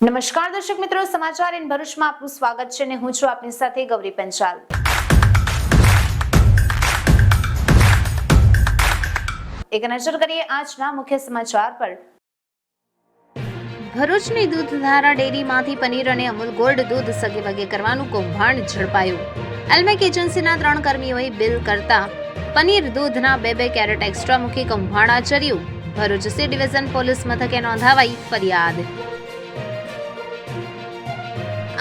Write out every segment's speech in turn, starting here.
નમસ્કાર દર્શક મિત્રો, સમાચાર ઇન ભરૂચમાં આપનું સ્વાગત છે અને હું છું આપની સાથે ગૌરી પંચાલ। એક નજર કરીએ આજના મુખ્ય સમાચાર પર। ભરૂચની દૂધધારા ડેરીમાંથી પનીર અને અમૂલ ગોલ્ડ દૂધ સગેવગે કરવાનું કૌભાંડ ઝડપાયું। એલ્મેક એજન્સીના 3 કર્મીઓએ બિલ કરતા પનીર દૂધના 2 કેરેટ એક્સ્ટ્રા મૂકી કૌભાંડ આચર્યું। ભરૂચ સી ડિવિઝન પોલીસ મથકે નોંધાવાઈ ફરિયાદ।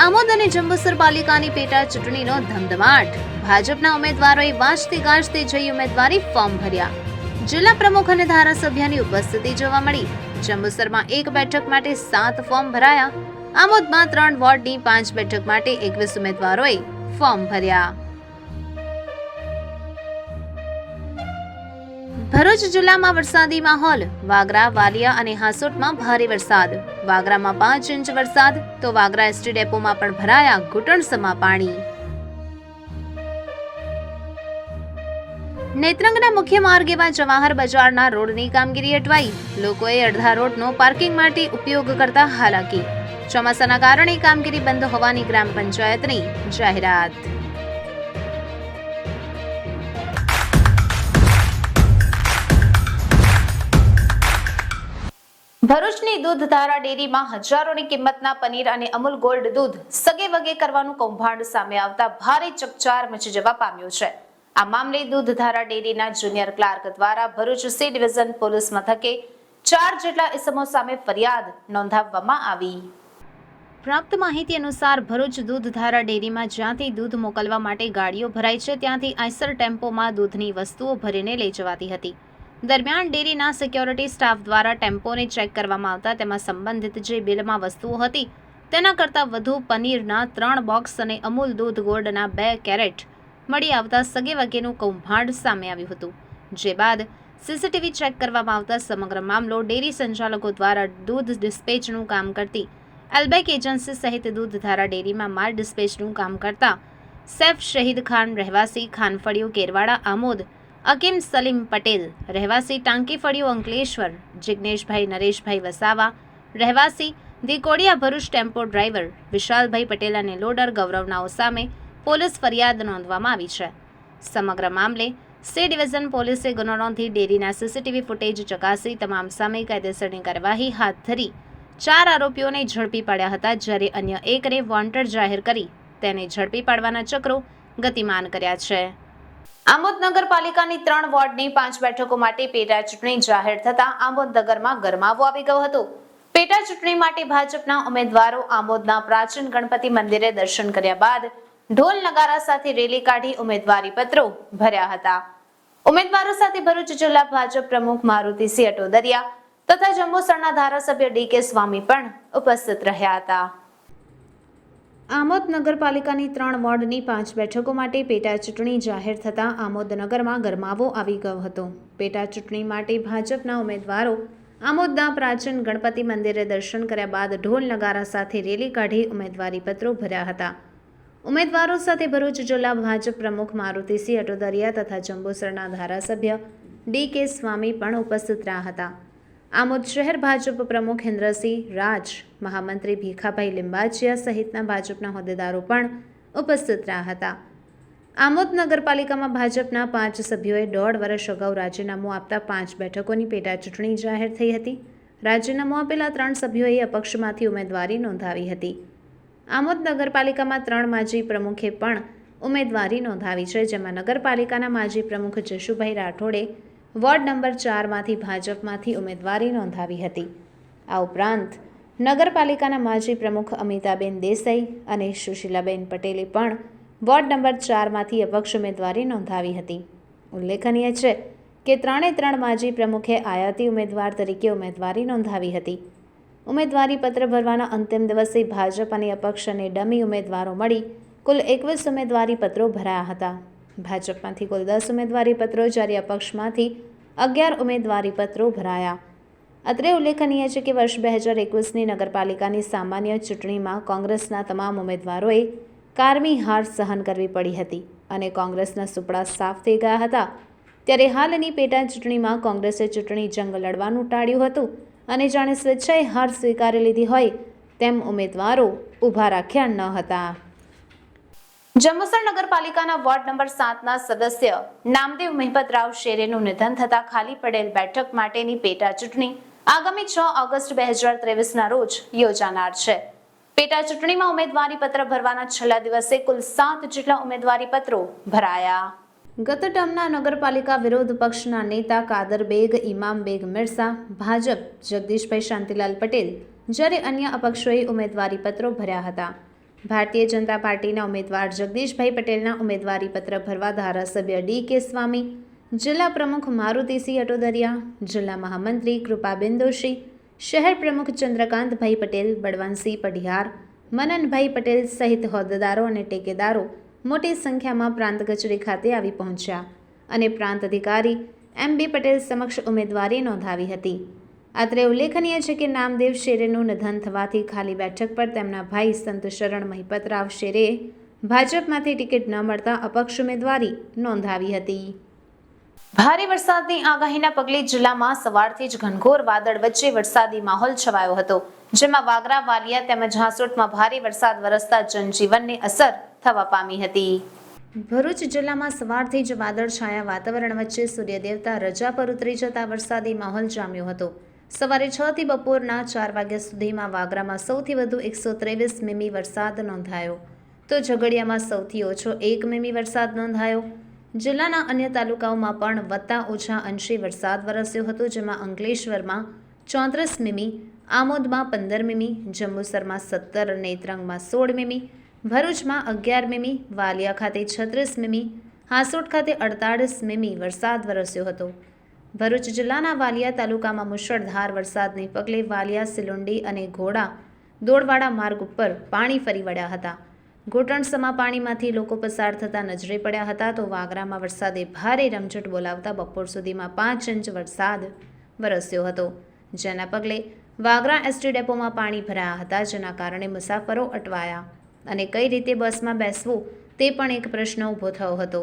આમોદ અને જંબુસર પાલિકાની પેટા ચૂંટણીનો ધમધમાટ। ભાજપના ઉમેદવારોએ વાંચતી ગાજતી જઈ ઉમેદવારી ફોર્મ ભર્યા। જિલ્લા પ્રમુખ અને ધારાસભ્યની ઉપસ્થિતિ જોવા મળી। જંબુસરમાં 1 બેઠક માટે 7 ફોર્મ ભરાયા। આમોદમાં 3 વોર્ડની 5 બેઠક માટે 21 ઉમેદવારોએ ફોર્મ ભર્યા। ભરૂચ જિલ્લામાં વરસાદી માહોલ। વાગરા, વાલિયા અને હાસોટમાં ભારે વરસાદ। વાગરામાં 5 ઇંચ વરસાદ તો વાગરા એસટી ડેપોમાં પણ ભરાયા ઘૂંટણસમા પાણી। નેત્રંગના મુખ્ય માર્ગ એવા જવાહર બજારના રોડની કામગીરી અટવાઈ। લોકોએ અડધા રોડનો પાર્કિંગ માટે ઉપયોગ કરતા હાલાકી। ચોમાસાના કારણે કામગીરી બંધ હોવાની ગ્રામ પંચાયતની જાહેરાત। ભરૂચની દૂધધારા ડેરીમાં હજારોની કિંમતના પનીર અને અમૂલ ગોલ્ડ દૂધ સગેવગે કરવાનું કૌભાંડ સામે આવતા ભારે ચકચાર મચી જવા પામ્યો છે। આ મામલે દૂધધારા ડેરીના જુનિયર ક્લાર્ક દ્વારા ભરૂચ સી ડિવિઝન પોલીસ મથકે 4 જેટલા ઇસમો સામે ફરિયાદ નોંધાવવામાં આવી। પ્રાપ્ત માહિતી અનુસાર ભરૂચ દૂધધારા ડેરીમાં જ્યાંથી દૂધ મોકલવા માટે ગાડીઓ ભરાય છે ત્યાંથી આઈસર ટેમ્પોમાં દૂધની વસ્તુઓ ભરીને લઈ જવાતી હતી। દરમિયાન ડેરીના સિક્યોરિટી સ્ટાફ દ્વારા ટેમ્પોને ચેક કરવામાં આવતા તેમાં સંબંધિત જે બિલમાં વસ્તુઓ હતી તેના કરતાં વધુ પનીરના 3 બોક્સ અને અમૂલ દૂધ ગોલ્ડના 2 કેરેટ મળી આવતા સગેવગેનું કૌભાંડ સામે આવ્યું હતું। જે બાદ સીસીટીવી ચેક કરવામાં આવતા સમગ્ર મામલો ડેરી સંચાલકો દ્વારા દૂધ ડિસ્પેચનું કામ કરતી એલ્મેક એજન્સી સહિત દૂધધારા ડેરીમાં માલ ડિસ્પેચનું કામ કરતા સૈફ શહીદ ખાન રહેવાસી ખાનફળિયું કેરવાડા આમોદ, અકીમ સલીમ પટેલ રહેવાસી ટાંકીફળિયું અંકલેશ્વર, જિગ્નેશભાઈ નરેશભાઈ વસાવા રહેવાસી દીકોડિયા ભરૂચ ટેમ્પો ડ્રાઈવર વિશાલભાઈ પટેલ અને લોડર ગૌરવનાઓ સામે પોલીસ ફરિયાદ નોંધવામાં આવી છે। સમગ્ર મામલે સી ડિવિઝન પોલીસે ગુનો નોંધી ડેરીના સીસીટીવી ફૂટેજ ચકાસી તમામ સામે કાયદેસરની કાર્યવાહી હાથ ધરી 4 આરોપીઓને ઝડપી પાડ્યા હતા, જ્યારે અન્ય એકને વોન્ટેડ જાહેર કરી તેને ઝડપી પાડવાના ચક્રો ગતિમાન કર્યા છે। આમોદ નગરપાલિકાની 3 વોર્ડની 5 બેઠકો માટે પેટા ચૂંટણી જાહેર થતા આમોદ નગરમાં ગરમાવો આવી ગયો હતો। પેટા ચૂંટણી માટે ભાજપના ઉમેદવારો આમોદના પ્રાચીન ગણપતિ મંદિરે દર્શન કર્યા બાદ ઢોલ નગારા સાથે રેલી કાઢી ઉમેદવારી પત્રો ભર્યા હતા। ઉમેદવારો સાથે ભરૂચ જિલ્લા ભાજપ પ્રમુખ મારુતિસિંહ અટોદરિયા તથા જંબુસરના ધારાસભ્ય ડી.કે. સ્વામી પણ ઉપસ્થિત રહ્યા હતા। આમોદ નગરપાલિકાની 3 વોર્ડની 5 બેઠકો માટે પેટા ચૂંટણી જાહેર થતાં આમોદ નગરમાં ગરમાવો આવી ગયો હતો। પેટા ચૂંટણી માટે ભાજપના ઉમેદવારો આમોદના પ્રાચીન ગણપતિ મંદિરે દર્શન કર્યા બાદ ઢોલ નગારા સાથે રેલી કાઢી ઉમેદવારી પત્રો ભર્યા હતા। ઉમેદવારો સાથે ભરૂચ જિલ્લા ભાજપ પ્રમુખ મારુતિસિંહ અટોદરિયા તથા જંબુસરના ધારાસભ્ય ડી.કે. સ્વામી પણ ઉપસ્થિત રહ્યા હતા। આમોદ શહેર ભાજપ પ્રમુખ હિન્દ્રસિંહ રાજ, મહામંત્રી ભીખાભાઈ લિંબાચિયા સહિતના ભાજપના હોદ્દેદારો પણ ઉપસ્થિત રહ્યા હતા। આમોદ નગરપાલિકામાં ભાજપના 5 સભ્યોએ 1.5 વર્ષ અગાઉ રાજીનામું આપતા 5 બેઠકોની પેટા ચૂંટણી જાહેર થઈ હતી। રાજીનામું આપેલા 3 સભ્યોએ અપક્ષમાંથી ઉમેદવારી નોંધાવી હતી। આમોદ નગરપાલિકામાં 3 માજી પ્રમુખે પણ ઉમેદવારી નોંધાવી છે, જેમાં નગરપાલિકાના માજી પ્રમુખ જશુભાઈ રાઠોડે વોર્ડ નંબર 4માંથી ભાજપમાંથી ઉમેદવારી નોંધાવી હતી। આ ઉપરાંત નગરપાલિકાના માજી પ્રમુખ અમિતાબેન દેસાઈ અને સુશીલાબેન પટેલે પણ વોર્ડ નંબર 4માંથી અપક્ષ ઉમેદવારી નોંધાવી હતી। ઉલ્લેખનીય છે કે 3 માજી પ્રમુખે આયાતી ઉમેદવાર તરીકે ઉમેદવારી નોંધાવી હતી। ઉમેદવારી પત્ર ભરવાના અંતિમ દિવસે ભાજપ અને અપક્ષ અને ડમી ઉમેદવારો મળી કુલ 21 ઉમેદવારી પત્રો ભરાયા હતા। ભાજપમાંથી કુલ 10 ઉમેદવારી પત્રો જ્યારે અપક્ષમાંથી 11 ઉમેદવારી પત્રો ભરાયા। અત્રે ઉલ્લેખનીય છે કે વર્ષ 2021ની નગરપાલિકાની સામાન્ય ચૂંટણીમાં કોંગ્રેસના તમામ ઉમેદવારોએ કારમી હાર સહન કરવી પડી હતી અને કોંગ્રેસના સુપડા સાફ થઈ ગયા હતા। ત્યારે હાલની પેટા ચૂંટણીમાં કોંગ્રેસે ચૂંટણી જંગ લડવાનું ટાળ્યું હતું અને જાણે સ્વેચ્છાએ હાર સ્વીકારી લીધી હોય તેમ ઉમેદવારો ઊભા રાખ્યા ન હતા. જંબુસર નગરપાલિકાના વોર્ડ નંબર 7ના સદસ્ય નામદેવ મહિપતરાવ શેરેનું નિધન થતા ખાલી પડેલ બેઠક માટેની પેટા ચૂંટણી આગામી 6 ઓગસ્ટ 2023ના રોજ યોજાનાર છે. પેટા ચૂંટણીમાં ઉમેદવારી પત્ર ભરવાના છેલ્લા દિવસે કુલ 7 જેટલા ઉમેદવારી પત્રો ભરાયા. ગત ટર્મના નગરપાલિકા વિરોધ પક્ષના નેતા કાદર બેગ, ઇમામ બેગ મિર્ઝા, ભાજપ જગદીશભાઈ શાંતિલાલ પટેલ, જ્યારે અન્ય અપક્ષોએ ઉમેદવારી પત્રો ભર્યા હતા. ભારતીય જનતા પાર્ટીના ઉમેદવાર જગદીશભાઈ પટેલના ઉમેદવારી પત્ર ભરવા ધારાસભ્ય ડી.કે. સ્વામી, જિલ્લા પ્રમુખ મારુતિસિંહ અટોદરિયા, જિલ્લા મહામંત્રી કૃપાબેન દોશી, શહેર પ્રમુખ ચંદ્રકાંતભાઈ પટેલ, બળવંતસિંહ પઢિયાર, મનનભાઈ પટેલ સહિત હોદ્દેદારો અને ટેકેદારો મોટી સંખ્યામાં પ્રાંત કચેરી ખાતે આવી પહોંચ્યા અને પ્રાંત અધિકારી એમ.બી. પટેલ સમક્ષ ઉમેદવારી નોંધાવી હતી. અત્રે ઉલ્લેખનીય છે કે નામદેવ શેરેનું નિધન થવાથી ખાલી બેઠક પર તેમના ભાઈ સંતશરણ મહિપતરાવ શેરેએ ભાજપમાંથી ટિકિટ ન મળતા અપક્ષ ઉમેદવારી નોંધાવી હતી. ભારે વરસાદની આગાહીના પગલે જિલ્લામાં સવારથી જ ઘનઘોર વાદળ વચ્ચે વરસાદી માહોલ છવાયો હતો, જેમાં વાગરા, વાલિયા તેમજ હાંસોટમાં ભારે વરસાદ વરસતા જનજીવનને અસર થવા પામી હતી. ભરૂચ જિલ્લામાં સવારથી જ વાદળછાયા વાતાવરણ વચ્ચે સૂર્યદેવતા રજા પર ઉતરી જતા વરસાદી માહોલ જામ્યો હતો. સવારે 6 થી બપોરના 4 વાગ્યા સુધીમાં વાગરામાં સૌથી વધુ 123 મીમી વરસાદ નોંધાયો, તો ઝઘડિયામાં સૌથી ઓછો 1 મીમી વરસાદ નોંધાયો. જિલ્લાના અન્ય તાલુકાઓમાં પણ વત્તા ઓછા અંશે વરસાદ વરસ્યો હતો, જેમાં અંકલેશ્વરમાં 34 મીમી, આમોદમાં 15 મીમી, જંબુસરમાં 17, નેત્રંગમાં 16 મીમી, ભરૂચમાં 11 મીમી, વાલિયા ખાતે 36 મીમી, હાંસોટ ખાતે 48 મીમી વરસાદ વરસ્યો હતો. ભરૂચ જિલ્લાના વાલિયા તાલુકામાં મુશળધાર વરસાદને પગલે વાલિયા, સિલુંડી અને ઘોડા દોડવાડા માર્ગ ઉપર પાણી ફરી વળ્યા હતા. ઘૂંટણસમા પાણીમાંથી લોકો પસાર થતા નજરે પડ્યા હતા, તો વાગરામાં વરસાદે ભારે રમઝટ બોલાવતા બપોર સુધીમાં 5 ઇંચ વરસાદ વરસ્યો હતો, જેના પગલે વાગરા એસટી ડેપોમાં પાણી ભરાયા હતા, જેના કારણે મુસાફરો અટવાયા અને કઈ રીતે બસમાં બેસવું તે પણ એક પ્રશ્ન ઊભો થયો હતો.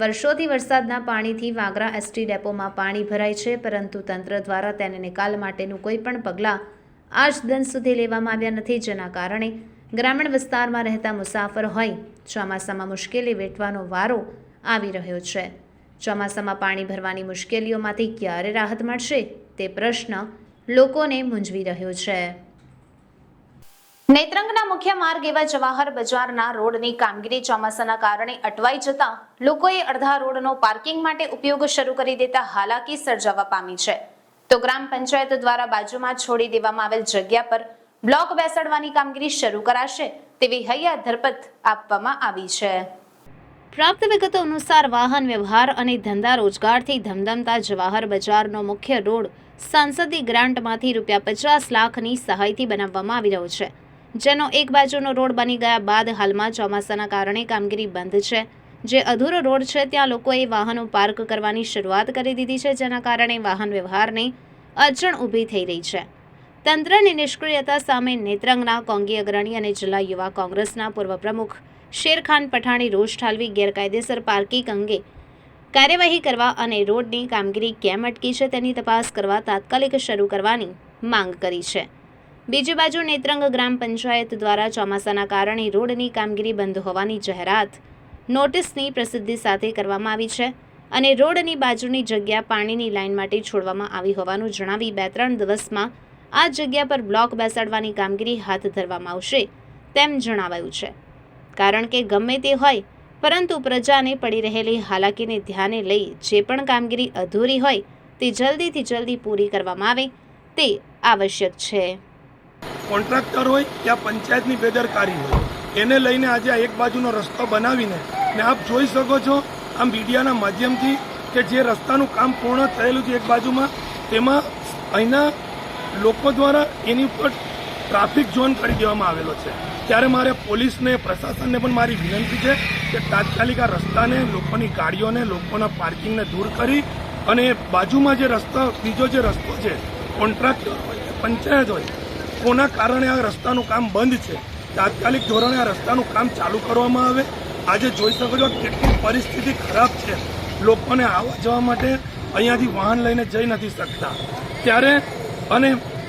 વર્ષોથી વરસાદના પાણીથી વાગરા એસટી ડેપોમાં પાણી ભરાય છે, પરંતુ તંત્ર દ્વારા તેને નિકાલ માટેનું કોઈ પણ પગલાં આજ દિન સુધી લેવામાં આવ્યા નથી, જેના કારણે ગ્રામીણ વિસ્તારમાં રહેતા મુસાફર હોય ચોમાસામાં મુશ્કેલી વેઠવાનો વારો આવી રહ્યો છે. ચોમાસામાં પાણી ભરવાની મુશ્કેલીઓમાંથી ક્યારે રાહત મળશે તે પ્રશ્ન લોકોને મૂંઝવી રહ્યો છે. નેત્રંગના મુખ્ય માર્ગ એવા જવાહર બજારના રોડની કામગીરી ચોમાસાના કારણે અટવાઈ જતા લોકોએ અડધા રોડનો પાર્કિંગ માટે ઉપયોગ શરૂ કરી દેતા હાલાકી સર્જાવા પામી છે, તો ગ્રામ પંચાયત દ્વારા બાજુમાં છોડી દેવામાં આવેલ જગ્યા પર બ્લોક બેસાડવાની કામગીરી શરૂ કરાશે તેવી હૈયા ધરપત આપવામાં આવી છે. પ્રાપ્ત વિગતો અનુસાર વાહન વ્યવહાર અને ધંધા રોજગારથી ધમધમતા જવાહર બજારનો મુખ્ય રોડ સાંસદી ગ્રાન્ટમાંથી ₹50 લાખની સહાયથી બનાવવામાં આવી રહ્યો છે, જેનો એક બાજુનો રોડ બની ગયા બાદ હાલમાં ચોમાસાના કારણે કામગીરી બંધ છે. જે અધૂરો રોડ છે ત્યાં લોકોએ વાહનો પાર્ક કરવાની શરૂઆત કરી દીધી છે, જેના કારણે વાહન વ્યવહારને અડચણ ઊભી થઈ રહી છે. તંત્રની નિષ્ક્રિયતા સામે નેત્રંગના કોંગી અગ્રણી અને જિલ્લા યુવા કોંગ્રેસના પૂર્વ પ્રમુખ શેરખાન પઠાણી રોષ ઠાલવી ગેરકાયદેસર પાર્કિંગ અંગે કાર્યવાહી કરવા અને રોડની કામગીરી કેમ અટકી છે તેની તપાસ કરવા તાત્કાલિક શરૂ કરવાની માંગ કરી છે. બીજી બાજુ નેત્રંગ ગ્રામ પંચાયત દ્વારા ચોમાસાના કારણે રોડની કામગીરી બંધ હોવાની જાહેરાત નોટિસની પ્રસિદ્ધિ સાથે કરવામાં આવી છે અને રોડની બાજુની જગ્યા પાણીની લાઇન માટે છોડવામાં આવી હોવાનું જણાવી 2-3 દિવસમાં આ જગ્યા પર બ્લોક બેસાડવાની કામગીરી હાથ ધરવામાં આવશે તેમ જણાવાયું છે. કારણ કે ગમે તે હોય, પરંતુ પ્રજાને પડી રહેલી હાલાકીને ધ્યાને લઈ જે પણ કામગીરી અધૂરી હોય તે જલ્દીથી જલ્દી પૂરી કરવામાં આવે તે આવશ્યક છે. કોન્ટ્રાક્ટર હોય યા પંચાયતની બેદરકારી હોય, એને લઈને આજે આ એક બાજુનો રસ્તો બનાવીને ને આપ જોઈ શકો છો આ મીડિયાના માધ્યમથી કે જે રસ્તાનું કામ પૂર્ણ થયેલું છે એક બાજુમાં, તેમાં અહીંના લોકો દ્વારા એની ઉપર ટ્રાફિક ઝોન કરી દેવામાં આવેલો છે. ત્યારે મારે પોલીસને, પ્રશાસનને પણ મારી વિનંતી છે કે તાત્કાલિક આ રસ્તાને, લોકોની ગાડીઓને, લોકોના પાર્કિંગને દૂર કરી અને બાજુમાં જે રસ્તો, બીજો જે રસ્તો છે, કોન્ટ્રાક્ટર હોય કે પંચાયત હોય, કોના કારણે આ રસ્તાનું કામ બંધ છે, તાત્કાલિક ધોરણે આ રસ્તાનું કામ ચાલુ કરવામાં આવે. આજે જોઈ શકો છો કેટલી પરિસ્થિતિ ખરાબ છે, લોકોને આવવા જવા માટે અહીંયાથી વાહન લઈને જઈ નથી શકતા. ત્યારે અને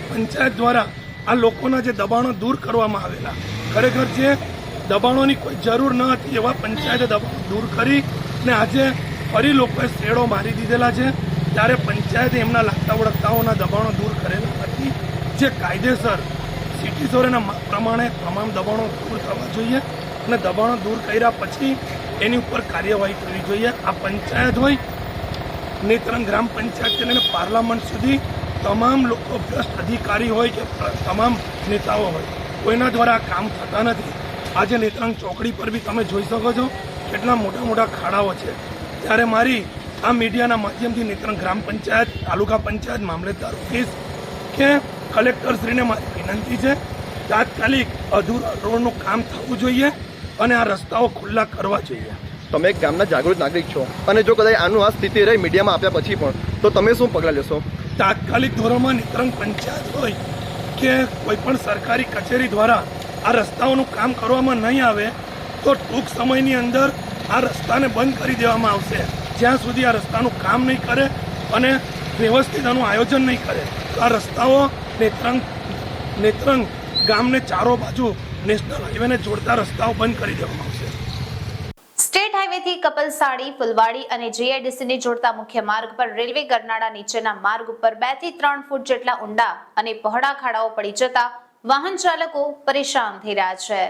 પંચાયત દ્વારા આ લોકોના જે દબાણો દૂર કરવામાં આવેલા, ખરેખર જે દબાણોની કોઈ જરૂર ન હતી એવા પંચાયતે દબાણો દૂર કરી ને આજે ફરી લોકોએ શેડો મારી દીધેલા છે, ત્યારે પંચાયતે એમના લાગતા વળગતાઓના દબાણો દૂર કરેલા નથી. જે કાયદેસર સિટી સોરેના માપ પ્રમાણે તમામ દબાણો દૂર થવા જોઈએ અને દબાણો દૂર કર્યા પછી એની ઉપર કાર્યવાહી કરવી જોઈએ. આ પંચાયત હોય, નેત્રંગ ગ્રામ પંચાયત લઈને પાર્લામેન્ટ સુધી તમામ લોકો ભ્રષ્ટ અધિકારી હોય કે તમામ નેતાઓ હોય, કોઈના દ્વારા આ કામ થતા નથી. આજે નેત્રંગ ચોકડી પર બી તમે જોઈ શકો છો કેટલા મોટા મોટા ખાડાઓ છે. ત્યારે મારી આ મીડિયાના માધ્યમથી નેત્રંગ ગ્રામ પંચાયત, તાલુકા પંચાયત, મામલતદાર ઓફિસ કે કલેક્ટરશ્રીને મારી વિનંતી છે, તાત્કાલિક અધૂરા રોડનું કામ થવું જોઈએ અને આ રસ્તાઓ ખુલ્લા કરવા જોઈએ. તમે એક ગામના જાગૃત નાગરિક છો અને જો કદાચ આનું આ સ્થિતિ રહી મીડિયામાં આપ્યા પછી પણ, તો તમે શું પગલાં લેશો? તાત્કાલિક ધોરણમાં નેત્રંગ પંચાયત હોય કે કોઈ પણ સરકારી કચેરી દ્વારા આ રસ્તાઓનું કામ કરવામાં નહીં આવે તો ટૂંક સમયની અંદર આ રસ્તાને બંધ કરી દેવામાં આવશે. જ્યાં સુધી આ રસ્તાનું કામ નહીં કરે અને વ્યવસ્થિત આનું આયોજન નહીં કરે તો આ રસ્તાઓ નેત્રંગ ગામને ચારો બાજુ નેશનલ હાઈવેને જોડતા રસ્તાઓ બંધ કરી દેવામાં આવશે. સ્ટેટ હાઈવેથી કપલસાડી, ફુલવાડી અને જીઆઈડીસીને જોડતા મુખ્ય માર્ગ પર રેલવે ગરનાળા નીચેના માર્ગ ઉપર 2 થી 3 ફૂટ જેટલા ઊંડા અને પહોળા ખાડાઓ પડી જતા વાહન ચાલકો પરેશાન થઈ રહ્યા છે.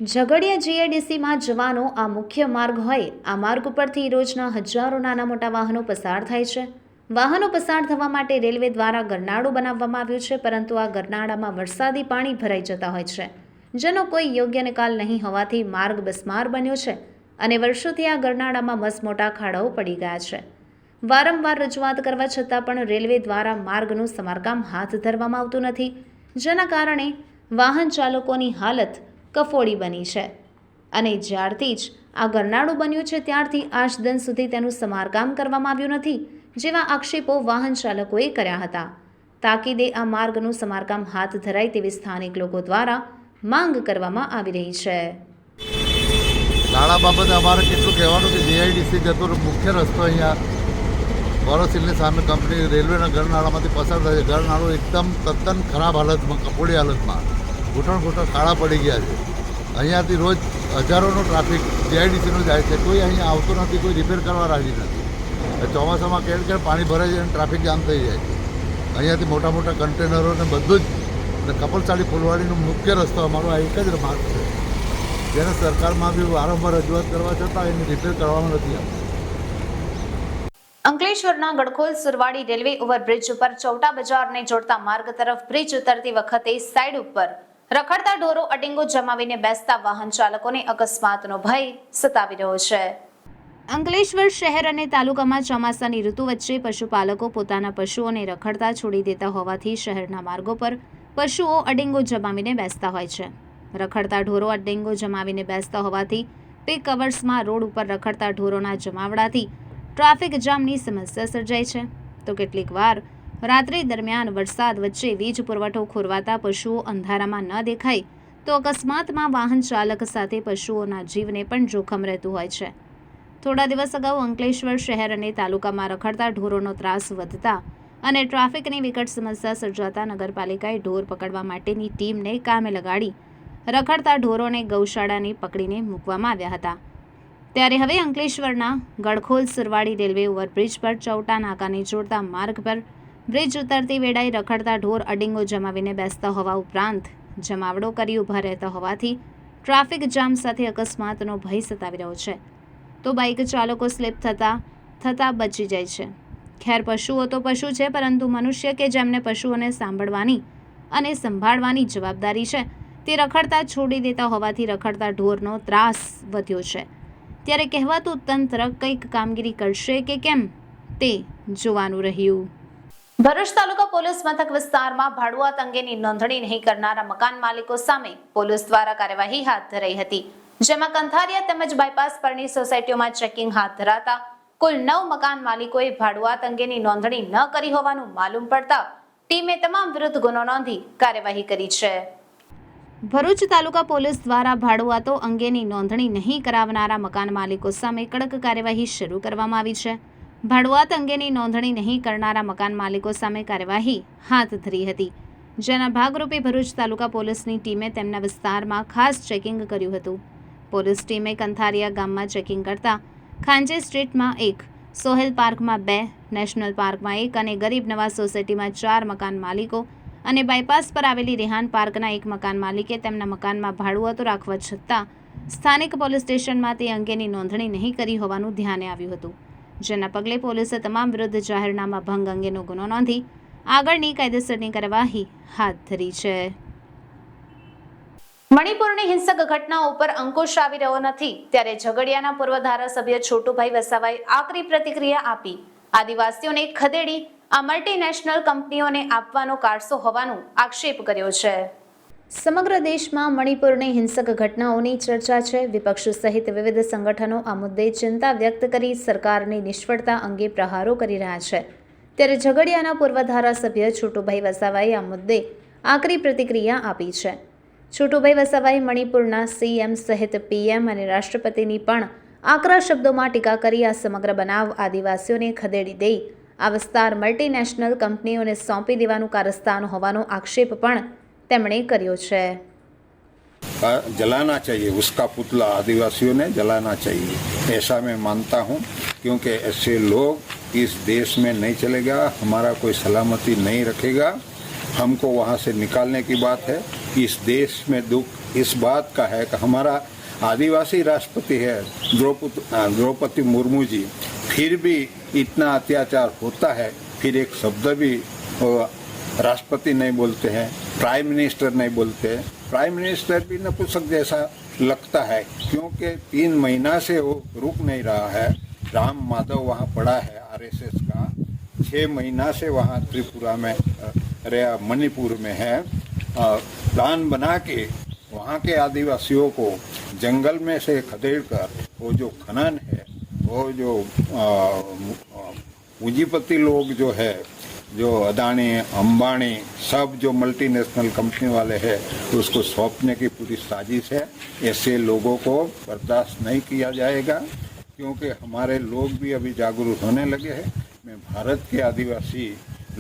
ઝઘડિયા જીઆઈડીસીમાં જવાનો આ મુખ્ય માર્ગ હોય, આ માર્ગ ઉપરથી રોજના હજારો નાના મોટા વાહનો પસાર થાય છે. વાહનો પસાર થવા માટે રેલવે દ્વારા ગરનાળું બનાવવામાં આવ્યું છે, પરંતુ આ ગરનાળામાં વરસાદી પાણી ભરાઈ જતા હોય છે, જેનો કોઈ યોગ્ય નિકાલ નહીં હોવાથી માર્ગ બસમાર બન્યો છે અને વર્ષોથી આ ગરનાળામાં મસમોટા ખાડાઓ પડી ગયા છે. વારંવાર રજૂઆત કરવા છતાં પણ રેલવે દ્વારા માર્ગનું સમારકામ હાથ ધરવામાં આવતું નથી, જેના કારણે વાહન ચાલકોની હાલત કફોડી બની છે અને જ્યારથી જ આ ગરનાળું બન્યું છે ત્યારથી આજ દિન સુધી તેનું સમારકામ કરવામાં આવ્યું નથી, જેવા આક્ષેપો વાહન ચાલકોએ કર્યા હતા. તાકીદે આ માર્ગનું સમારકામ હાથ ધરાય તેવી સ્થાનિક લોકો દ્વારા માંગ કરવામાં આવી રહી છે. નાણાં બાબતે અમારે કેટલું કહેવાનું કે જીઆઈડીસી જતો મુખ્ય રસ્તો અહીંયા બોરોસિલની સામે કંપની રેલવેના ગરનાળામાંથી પસાર થાય છે. ગરનાળું એકદમ તદ્દન ખરાબ હાલતમાં, કપોડી હાલતમાં, ઘૂંટણ ખાડા પડી ગયા છે. અહીંયાથી રોજ હજારોનો ટ્રાફિક જીઆઈડીસીનો જાય છે, કોઈ અહીંયા આવતો નથી, કોઈ રિપેર કરવા રાજી નથી. ચોમાસામાં કેર પાણી ભરાઈ જાય અને ટ્રાફિક જામ થઈ જાય છે. અહીંયાથી મોટા મોટા કન્ટેનરો ને બધું જ કપલસાડી ફુલવાડીનો મુખ્ય રસ્તો અમારો આ એક જ માર્ગ છે, જેને સરકારમાં બી વારંવાર રજૂઆત કરવા છતાં એને રિપેર કરવામાં નથી આવતું. અંકલેશ્વરના ગડખોલ સુરવાડી રેલવે ઓવરબ્રિજ ઉપર ચૌટા બજારને જોડતા માર્ગ તરફ બ્રિજ ઉતરતી વખતે સાઈડ ઉપર રખડતા ઢોરો અડિંગો જમાવીને બેસતા વાહન ચાલકોને અકસ્માતનો ભય સતાવી રહ્યો છે. અંકલેશ્વર શહેર અને તાલુકામાં ચોમાસાની ઋતુ વચ્ચે પશુપાલકો પોતાના પશુઓને રખડતા છોડી દેતા હોવાથી શહેરના માર્ગો પર પશુઓ અડિંગો જમાવીને બેસતા હોય છે. રખડતા ઢોરો અડિંગો જમાવીને બેસતા હોવાથી પીક અવર્સમાં રોડ ઉપર રખડતા ઢોરોના જમાવડાથી ટ્રાફિક જામની સમસ્યા સર્જાય છે, તો કેટલીક વાર રાત્રિ દરમિયાન વરસાદ વચ્ચે વીજ પુરવઠો ખોરવાતા પશુઓ અંધારામાં ન દેખાય તો અકસ્માતમાં વાહન ચાલક સાથે પશુઓના જીવને પણ જોખમ રહેતું હોય છે. થોડા દિવસ અગાઉ અંકલેશ્વર શહેર અને તાલુકામાં રખડતા ઢોરોનો ત્રાસ વધતા અને ટ્રાફિકની વિકટ સમસ્યા સર્જાતા નગરપાલિકાએ ઢોર પકડવા માટેની ટીમને કામે લગાડી રખડતા ઢોરોને ગૌશાળાને પકડીને મૂકવામાં આવ્યા હતા. ત્યારે હવે અંકલેશ્વરના ગડખોલ સુરવાડી રેલવે ઓવરબ્રિજ પર ચૌટા નાકાને જોડતા માર્ગ પર બ્રિજ ઉતરતી વેળાએ રખડતા ઢોર અડિંગો જમાવીને બેસતા હોવા ઉપરાંત જમાવડો કરી ઊભા રહેતા હોવાથી ટ્રાફિક જામ સાથે અકસ્માતનો ભય સતાવી રહ્યો છે. તો બાઇક ચાલકો સ્લીપ થતા બચી જાય છે. ખેર, પશુઓ તો પશુ છે, પરંતુ મનુષ્ય કે જેમને પશુઓને સાંભળવાની અને સંભાળવાની જવાબદારી છે તે રખડતા છોડી દેતા હોવાથી રખડતા ઢોરનો ત્રાસ વધ્યો છે. ત્યારે કહેવાતું તંત્ર કંઈક કામગીરી કરશે કે કેમ તે જોવાનું રહ્યું. ભરૂચ તાલુકા પોલીસ મથક વિસ્તારમાં ભાડુઆત અંગેની નોંધણી નહીં કરનારા મકાન માલિકો સામે પોલીસ દ્વારા કાર્યવાહી હાથ ધરાઈ હતી, જેમાં કંથારિયા તેમજ બાયપાસ પરની સોસાયટીઓમાં ચેકિંગ હાથ ધરાતા કુલ 9 મકાન માલિકોએ ભાડુઆત અંગેની નોંધણી ન કરી હોવાનું માલુમ પડતા ટીમે તમામ વિરુદ્ધ ગુનો નોંધી કાર્યવાહી કરી છે. ભરૂચ તાલુકા પોલીસ દ્વારા ભાડુઆતો અંગેની નોંધણી નહીં કરાવનારા મકાન માલિકો સામે કડક કાર્યવાહી શરૂ કરવામાં આવી છે. ભાડુઆત અંગેની નોંધણી નહીં કરનારા મકાન માલિકો સામે કાર્યવાહી હાથ ધરી હતી. જેના ભાગરૂપે ભરૂચ તાલુકા પોલીસની ટીમે તેમના વિસ્તારમાં ખાસ ચેકિંગ કર્યું હતું. પોલીસ ટીમે કંથારિયા ગામમાં ચેકિંગ કરતા ખાંજે સ્ટ્રીટમાં 1, સોહેલ પાર્કમાં 2, નેશનલ પાર્કમાં 1 અને ગરીબ નવાઝ સોસાયટીમાં 4 મકાન માલિકો અને બાયપાસ પર આવેલી રેહાન પાર્કના 1 મકાન માલિકે તેમના મકાનમાં ભાડુઆતો રાખવા છતાં સ્થાનિક પોલીસ સ્ટેશનમાં તે અંગેની નોંધણી નહીં કરી હોવાનું ધ્યાને આવ્યું હતું, જેના પગલે પોલીસે તમામ વિરુદ્ધ જાહેરનામા ભંગ અંગેનો ગુનો નોંધી આગળની કાયદેસરની કાર્યવાહી હાથ ધરી છે. મણિપુરની હિંસક ઘટનાઓ ઉપર અંકુશ આવી રહ્યો નથી, ત્યારે ઝઘડિયાના પૂર્વ ધારાસભ્ય છોટુભાઈ વસાવાએ આકરી પ્રતિક્રિયા આપી આદિવાસીઓને ખદેડી આ મલ્ટીનેશનલ કંપનીઓને આપવાનો કારસો હોવાનો આક્ષેપ કર્યો છે. સમગ્ર દેશમાં મણિપુરની હિંસક ઘટનાઓની ચર્ચા છે. વિપક્ષ સહિત વિવિધ સંગઠનો આ મુદ્દે ચિંતા વ્યક્ત કરી સરકારની નિષ્ફળતા અંગે પ્રહારો કરી રહ્યા છે, ત્યારે ઝઘડિયાના પૂર્વ ધારાસભ્ય છોટુભાઈ વસાવાએ આ મુદ્દે આકરી પ્રતિક્રિયા આપી છે. છોટુભાઈ વસાવાએ મણિપુરના સીએમ સહિત પીએમ અને રાષ્ટ્રપતિની પણ આકરા શબ્દોમાં ટીકા કરી આ સમગ્ર બનાવ આદિવાસીઓને ખદેડી દઈ આ વિસ્તાર મલ્ટીનેશનલ કંપનીઓને સોંપી દેવાનું કારસ્તાન હોવાનો આક્ષેપ પણ તેમણે કર્યો છે. जलाना चाहिए, उसका पुतला आदिवासियों ने जलाना चाहिए, ऐसा मैं मानता हूँ, क्योंकि ऐसे लोग इस देश में नहीं चलेगा, हमारा कोई सलामती नहीं रखेगा. हमको वहाँ से निकालने की बात है. इस देश में दुख इस बात का है कि हमारा आदिवासी राष्ट्रपति है द्रौपदी मुर्मू जी, फिर भी इतना अत्याचार होता है, फिर एक शब्द भी राष्ट्रपति नहीं बोलते हैं, प्राइम मिनिस्टर नहीं बोलते हैं. प्राइम मिनिस्टर भी नपुंसक जैसा लगता है, क्योंकि 3 महीना से वो रुक नहीं रहा है. राम माधव वहाँ पड़ा है आरएसएस का, 6 महीना से वहाँ त्रिपुरा में मणिपुर में है. प्लान बना के वहाँ के आदिवासियों को जंगल में से खदेड़ कर वो जो खनन है, वो जो पूंजीपति लोग जो है, जो अदानी अंबानी सब जो मल्टीनेशनल कंपनी वाले हैं, उसको सौंपने की पूरी साजिश है. ऐसे लोगों को बर्दाश्त नहीं किया जाएगा, क्योंकि हमारे लोग भी अभी जागरूक होने लगे हैं. मैं भारत के आदिवासी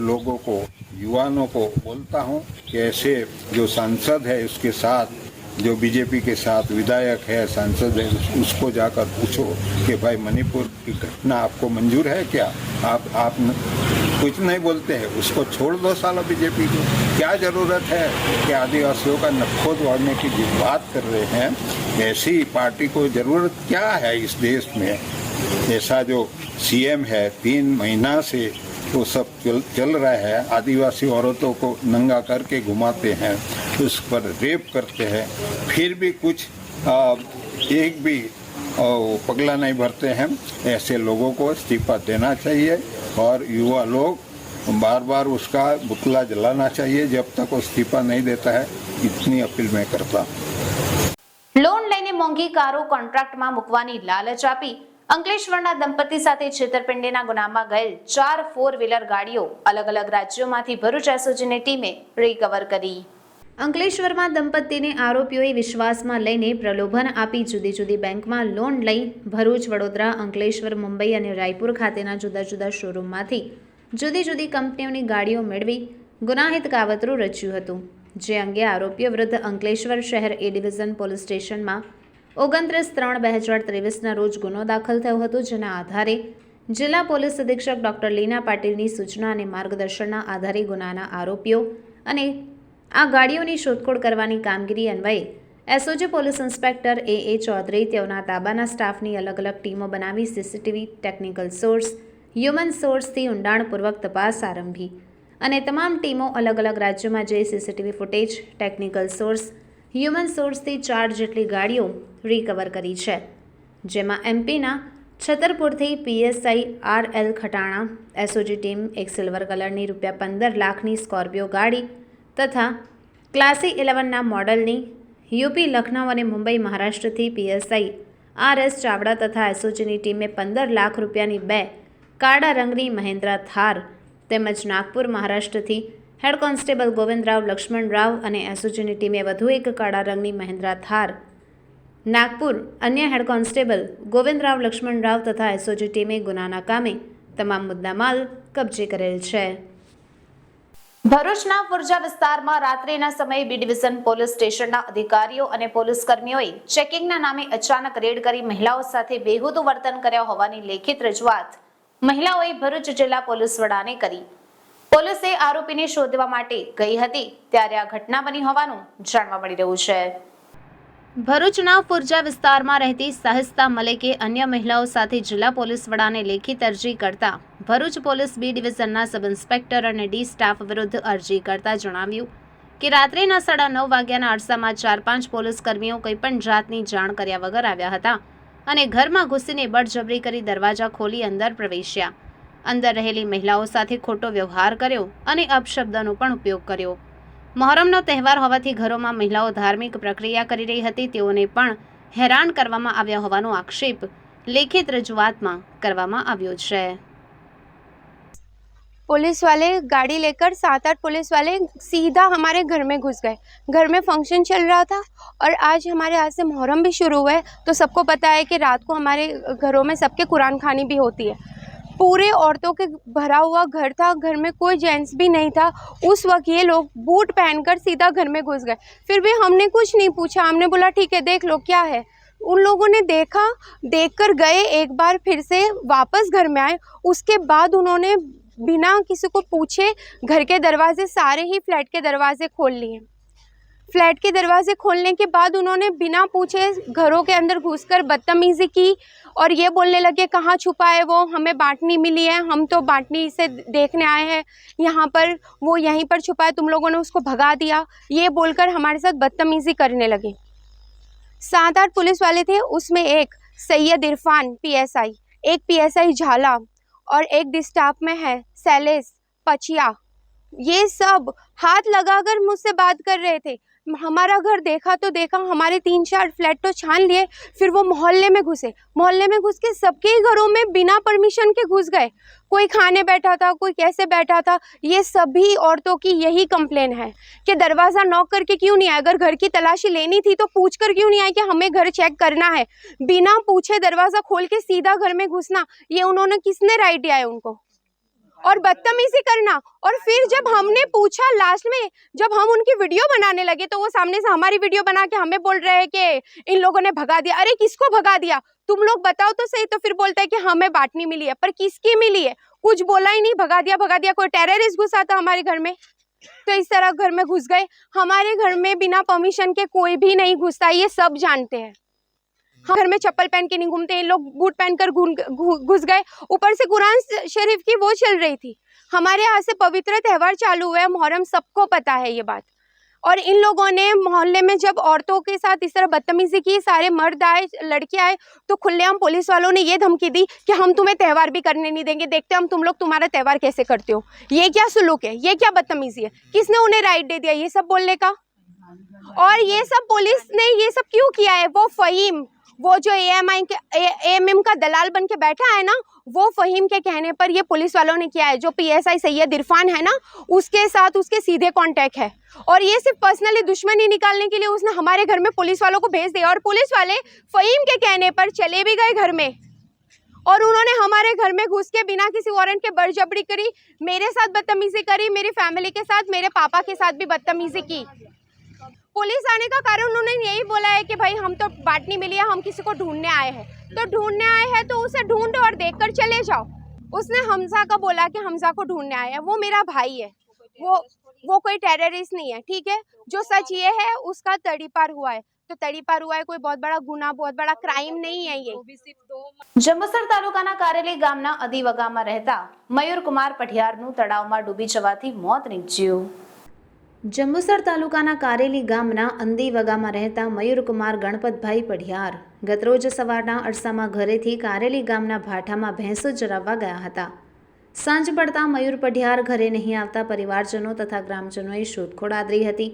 लोगों को, युवाओं को बोलता हूँ कि ऐसे जो सांसद है उसके साथ, जो बीजेपी के साथ विधायक है, सांसद है, उसको जाकर पूछो कि भाई मणिपुर की घटना आपको मंजूर है क्या? आप कुछ नहीं बोलते हैं, उसको छोड़ दो साला बीजेपी को. क्या ज़रूरत है कि आदिवासियों का नखो दौड़ने की जो बात कर रहे हैं, ऐसी पार्टी को ज़रूरत क्या है इस देश में? ऐसा जो सीएम है 3 महीना से वो सब चल रहा है. आदिवासी औरतों को नंगा करके घुमाते हैं, उस पर रेप करते हैं, फिर भी कुछ एक भी पगला नहीं भरते हैं. ऐसे लोगों को इस्तीफा देना चाहिए और युवा लोग बार बार उसका पुतला जलाना चाहिए जब तक वो इस्तीफा नहीं देता है. इतनी अपील मैं करता हूँ. લોન લઈને મોંઘી કારો કોન્ટ્રાક્ટમાં મૂકવાની લાલચ આપી અંકલેશ્વરના દંપતી સાથે છેતરપિંડીના ગુનામાં ગયેલ 4 4-વ્હીલર ગાડીઓ અલગ અલગ રાજ્યોમાંથી ભરૂચ એસઓજીની ટીમે રિકવર કરી. અંકલેશ્વરમાં દંપતીને આરોપીઓએ વિશ્વાસમાં લઈને પ્રલોભન આપી જુદી જુદી બેંકમાં લોન લઈ ભરૂચ, વડોદરા, અંકલેશ્વર, મુંબઈ અને રાયપુર ખાતેના જુદા જુદા શોરૂમમાંથી જુદી જુદી કંપનીઓની ગાડીઓ મેળવી ગુનાહિત કાવતરું રચ્યું હતું, જે અંગે આરોપીઓ વિરુદ્ધ અંકલેશ્વર શહેર એ ડિવિઝન પોલીસ સ્ટેશનમાં 29/3/2023ના રોજ ગુનો દાખલ થયો હતો, જેના આધારે જિલ્લા પોલીસ અધિક્ષક ડોક્ટર લીના પાટીલની સૂચના અને માર્ગદર્શનના આધારે ગુનાના આરોપીઓ અને આ ગાડીઓની શોધખોળ કરવાની કામગીરી અન્વયે SOG police inspector A Chaudhari તેઓના તાબાના સ્ટાફની અલગ અલગ ટીમો બનાવી સીસીટીવી, ટેકનિકલ સોર્સ, હ્યુમન સોર્સથી ઊંડાણપૂર્વક તપાસ આરંભી અને તમામ ટીમો અલગ અલગ રાજ્યોમાં જઈ CCTV footage, technical source, human સોર્સથી 4 જેટલી ગાડીઓ રિકવર કરી છે, જેમાં એમપીના છતરપુરથી PSI RL Khatana, SOG team એક સિલ્વર કલરની ₹15 લાખની સ્કોર્પિયો ગાડી તથા ક્લાસી 11ના મોડલની યુપી, લખનઉ અને મુંબઈ, મહારાષ્ટ્રથી પીએસઆઈ RS ચાવડા તથા એસઓજીની ટીમે ₹15 લાખ ની 2 કાળા રંગની મહિન્દ્રા થાર તેમજ નાગપુર, મહારાષ્ટ્રથી હેડ કોન્સ્ટેબલ ગોવિંદરાવ લક્ષ્મણરાવ અને એસઓજીની ટીમે વધુ એક કાળા રંગની મહિન્દ્રા થાર, નાગપુર અન્ય હેડ કોન્સ્ટેબલ ગોવિંદરાવ લક્ષ્મણરાવ તથા એસઓજી ટીમે ગુનાના કામે તમામ મુદ્દામાલ કબજે કરેલ છે. ભરૂચના ફુરજા વિસ્તારમાં રાત્રિના સમયે બી ડિવિઝન પોલીસ સ્ટેશનના અધિકારીઓ અને પોલીસ કર્મીઓએ ચેકિંગના નામે અચાનક રેડ કરી મહિલાઓ સાથે બેહુદુ વર્તન કર્યા હોવાની લેખિત રજૂઆત મહિલાઓએ ભરૂચ જિલ્લા પોલીસ વડાને કરી. પોલીસે આરોપીને શોધવા માટે ગઈ હતી ત્યારે આ ઘટના બની હોવાનું જાણવા મળી રહ્યું છે. ભરૂચના ફુરજા વિસ્તારમાં રહેતી સહસ્તા મલેકે અન્ય મહિલાઓ સાથે જિલ્લા પોલીસ વડાને લેખિત અરજી કરતા ભરૂચ પોલીસ બી ડિવિઝનના સબ ઇન્સ્પેક્ટર અને ડી સ્ટાફ વિરુદ્ધ અરજી કરતા જણાવ્યું કે રાત્રિના 9:30 વાગ્યાના અરસામાં 4-5 પોલીસ કર્મીઓ કંઈપણ જાતની જાણ કર્યા વગર આવ્યા હતા અને ઘરમાં ઘૂસીને બળજબરી કરી દરવાજા ખોલી અંદર પ્રવેશ્યા. અંદર રહેલી મહિલાઓ સાથે ખોટો વ્યવહાર કર્યો અને અપશબ્દનો પણ ઉપયોગ કર્યો. મહોરમનો તહેવાર હોવાથી ઘરોમાં મહિલાઓ ધાર્મિક પ્રક્રિયા કરી રહી હતી, તેઓને પણ હેરાન કરવામાં આવ્યા હોવાનો આક્ષેપ લેખિત રજૂઆતમાં કરવામાં આવ્યો છે. पुलिस वाले गाड़ी लेकर 7-8 पुलिस वाले सीधा हमारे घर में घुस गए. घर में फंक्शन चल रहा था और आज हमारे यहाँ से मुहर्रम भी शुरू हुआ है, तो सबको पता है कि रात को हमारे घरों में सबके कुरान खानी भी होती है. पूरे औरतों के भरा हुआ घर था, घर में कोई जेंट्स भी नहीं था. उस वक्त ये लोग बूट पहनकर सीधा घर में घुस गए. फिर भी हमने कुछ नहीं पूछा, हमने बोला ठीक है देख लो क्या है. उन लोगों ने देखा, देखकर गए, एक बार फिर से वापस घर में आए. उसके बाद उन्होंने बिना किसी को पूछे घर के दरवाजे, सारे ही फ्लैट के दरवाजे खोल लिए. फ्लैट के दरवाजे खोलने के बाद उन्होंने बिना पूछे घरों के अंदर घुसकर बदतमीज़ी की और ये बोलने लगे कहाँ छुपा है वो, हमें बांटनी मिली है, हम तो बांटनी से देखने आए हैं यहाँ पर, वो यहीं पर छुपा है, तुम लोगों ने उसको भगा दिया. ये बोलकर हमारे साथ बदतमीज़ी करने लगे. 7-8 पुलिस वाले थे, उसमें एक सैयद इरफान PSI, एक PSI झाला और एक डिस्टाफ में है शैलेश पचिया. ये सब हाथ लगाकर मुझसे बात कर रहे थे. हमारा घर देखा तो देखा, हमारे 3-4 फ्लैट तो छान लिए. फिर वो मोहल्ले में घुसे, मोहल्ले में घुस के सबके घरों में बिना परमिशन के घुस गए. कोई खाने बैठा था, कोई कैसे बैठा था. ये सभी औरतों की यही कंप्लेन है कि दरवाज़ा नॉक करके क्यों नहीं आए. अगर घर की तलाशी लेनी थी तो पूछ कर क्यों नहीं आए कि हमें घर चेक करना है. बिना पूछे दरवाज़ा खोल के सीधा घर में घुसना, ये उन्होंने किसने राइट दिया है उनको. और बदतमीजी करना. और फिर जब हमने पूछा लास्ट में, जब हम उनकी वीडियो बनाने लगे तो वो सामने से हमारी वीडियो बना के हमें बोल रहे हैं कि इन लोगों ने भगा दिया. अरे किसको भगा दिया, तुम लोग बताओ तो सही. तो फिर बोलता है कि हमें बांटनी मिली है, पर किसकी मिली है, कुछ बोला ही नहीं. भगा दिया. कोई टेररिस्ट घुसा था हमारे घर में, तो इस तरह घर में घुस गए. हमारे घर में बिना परमिशन के कोई भी नहीं घुसता, ये सब जानते हैं. हम घर में चप्पल पहन के नहीं घूमते, इन लोग बूट पहनकर घुस गए. ऊपर से कुरान शरीफ की वो चल रही थी. हमारे यहाँ से पवित्र त्यौहार चालू हुआ है मुहर्रम, सबको पता है ये बात. और इन लोगों ने मोहल्ले में जब औरतों के साथ इस तरह बदतमीजी की, सारे मर्द आए, लड़के आए, तो खुलेआम पुलिस वालों ने ये धमकी दी कि हम तुम्हें त्यौहार भी करने नहीं देंगे, देखते हम तुम लोग तुम्हारा त्यौहार कैसे करते हो. ये क्या सुलूक है, ये क्या बदतमीजी है, किसने उन्हें राइट दे दिया ये सब बोलने का. और ये सब पुलिस ने ये सब क्यों किया है. वो फ़हीम, वो जो AMM का दलाल बन के बैठा है ना, वो फ़हीम के कहने पर ये पुलिस वालों ने किया है. जो PSI सैयद इरफान है ना, उसके साथ उसके सीधे कांटेक्ट है. और ये सिर्फ पर्सनली दुश्मनी निकालने के लिए उसने हमारे घर में पुलिस वालों को भेज दिया. और पुलिस वाले फ़हीम के कहने पर चले भी गए घर में, और उन्होंने हमारे घर में घुस के बिना किसी वारंट के बड़जबरी करी, मेरे साथ बदतमीजी करी, मेरी फैमिली के साथ, मेरे पापा के साथ भी बदतमीजी की. पुलिस आने का कारण उन्होंने यही बोला है कि भाई हम तो बांटनी मिली है, हम किसी को ढूंढने आए हैं. तो ढूंढने आए हैं तो उसे ढूंढो और देखकर चले जाओ. उसने हमजा का बोला कि हमजा को ढूंढने आए हैं, वो मेरा भाई है, वो कोई टेररिस्ट नहीं है. ठीक है, जो सच ये है उसका तड़ीपार हुआ है, तो तड़ीपार हुआ है, कोई बहुत बड़ा गुना, बहुत बड़ा क्राइम नहीं है ये. જંબુસર તાલુકાના કારેલી ગામના અદીવગામાં રહેતા મયુર કુમાર પઢિયારનું તળાવમાં ડૂબી જવાથી મોત નીપજ્યું. જંબુસર તાલુકાના કારેલી ગામના અંદીવગામાં રહેતા મયુરકુમાર ગણપતભાઈ પઢિયાર ગતરોજ સવારના અરસામાં ઘરેથી કારેલી ગામના ભાઠામાં ભેંસો ચરાવવા ગયા હતા. સાંજ પડતા મયુર પઢિયાર ઘરે નહીં આવતા પરિવારજનો તથા ગ્રામજનોએ શોધખોળ આદરી હતી,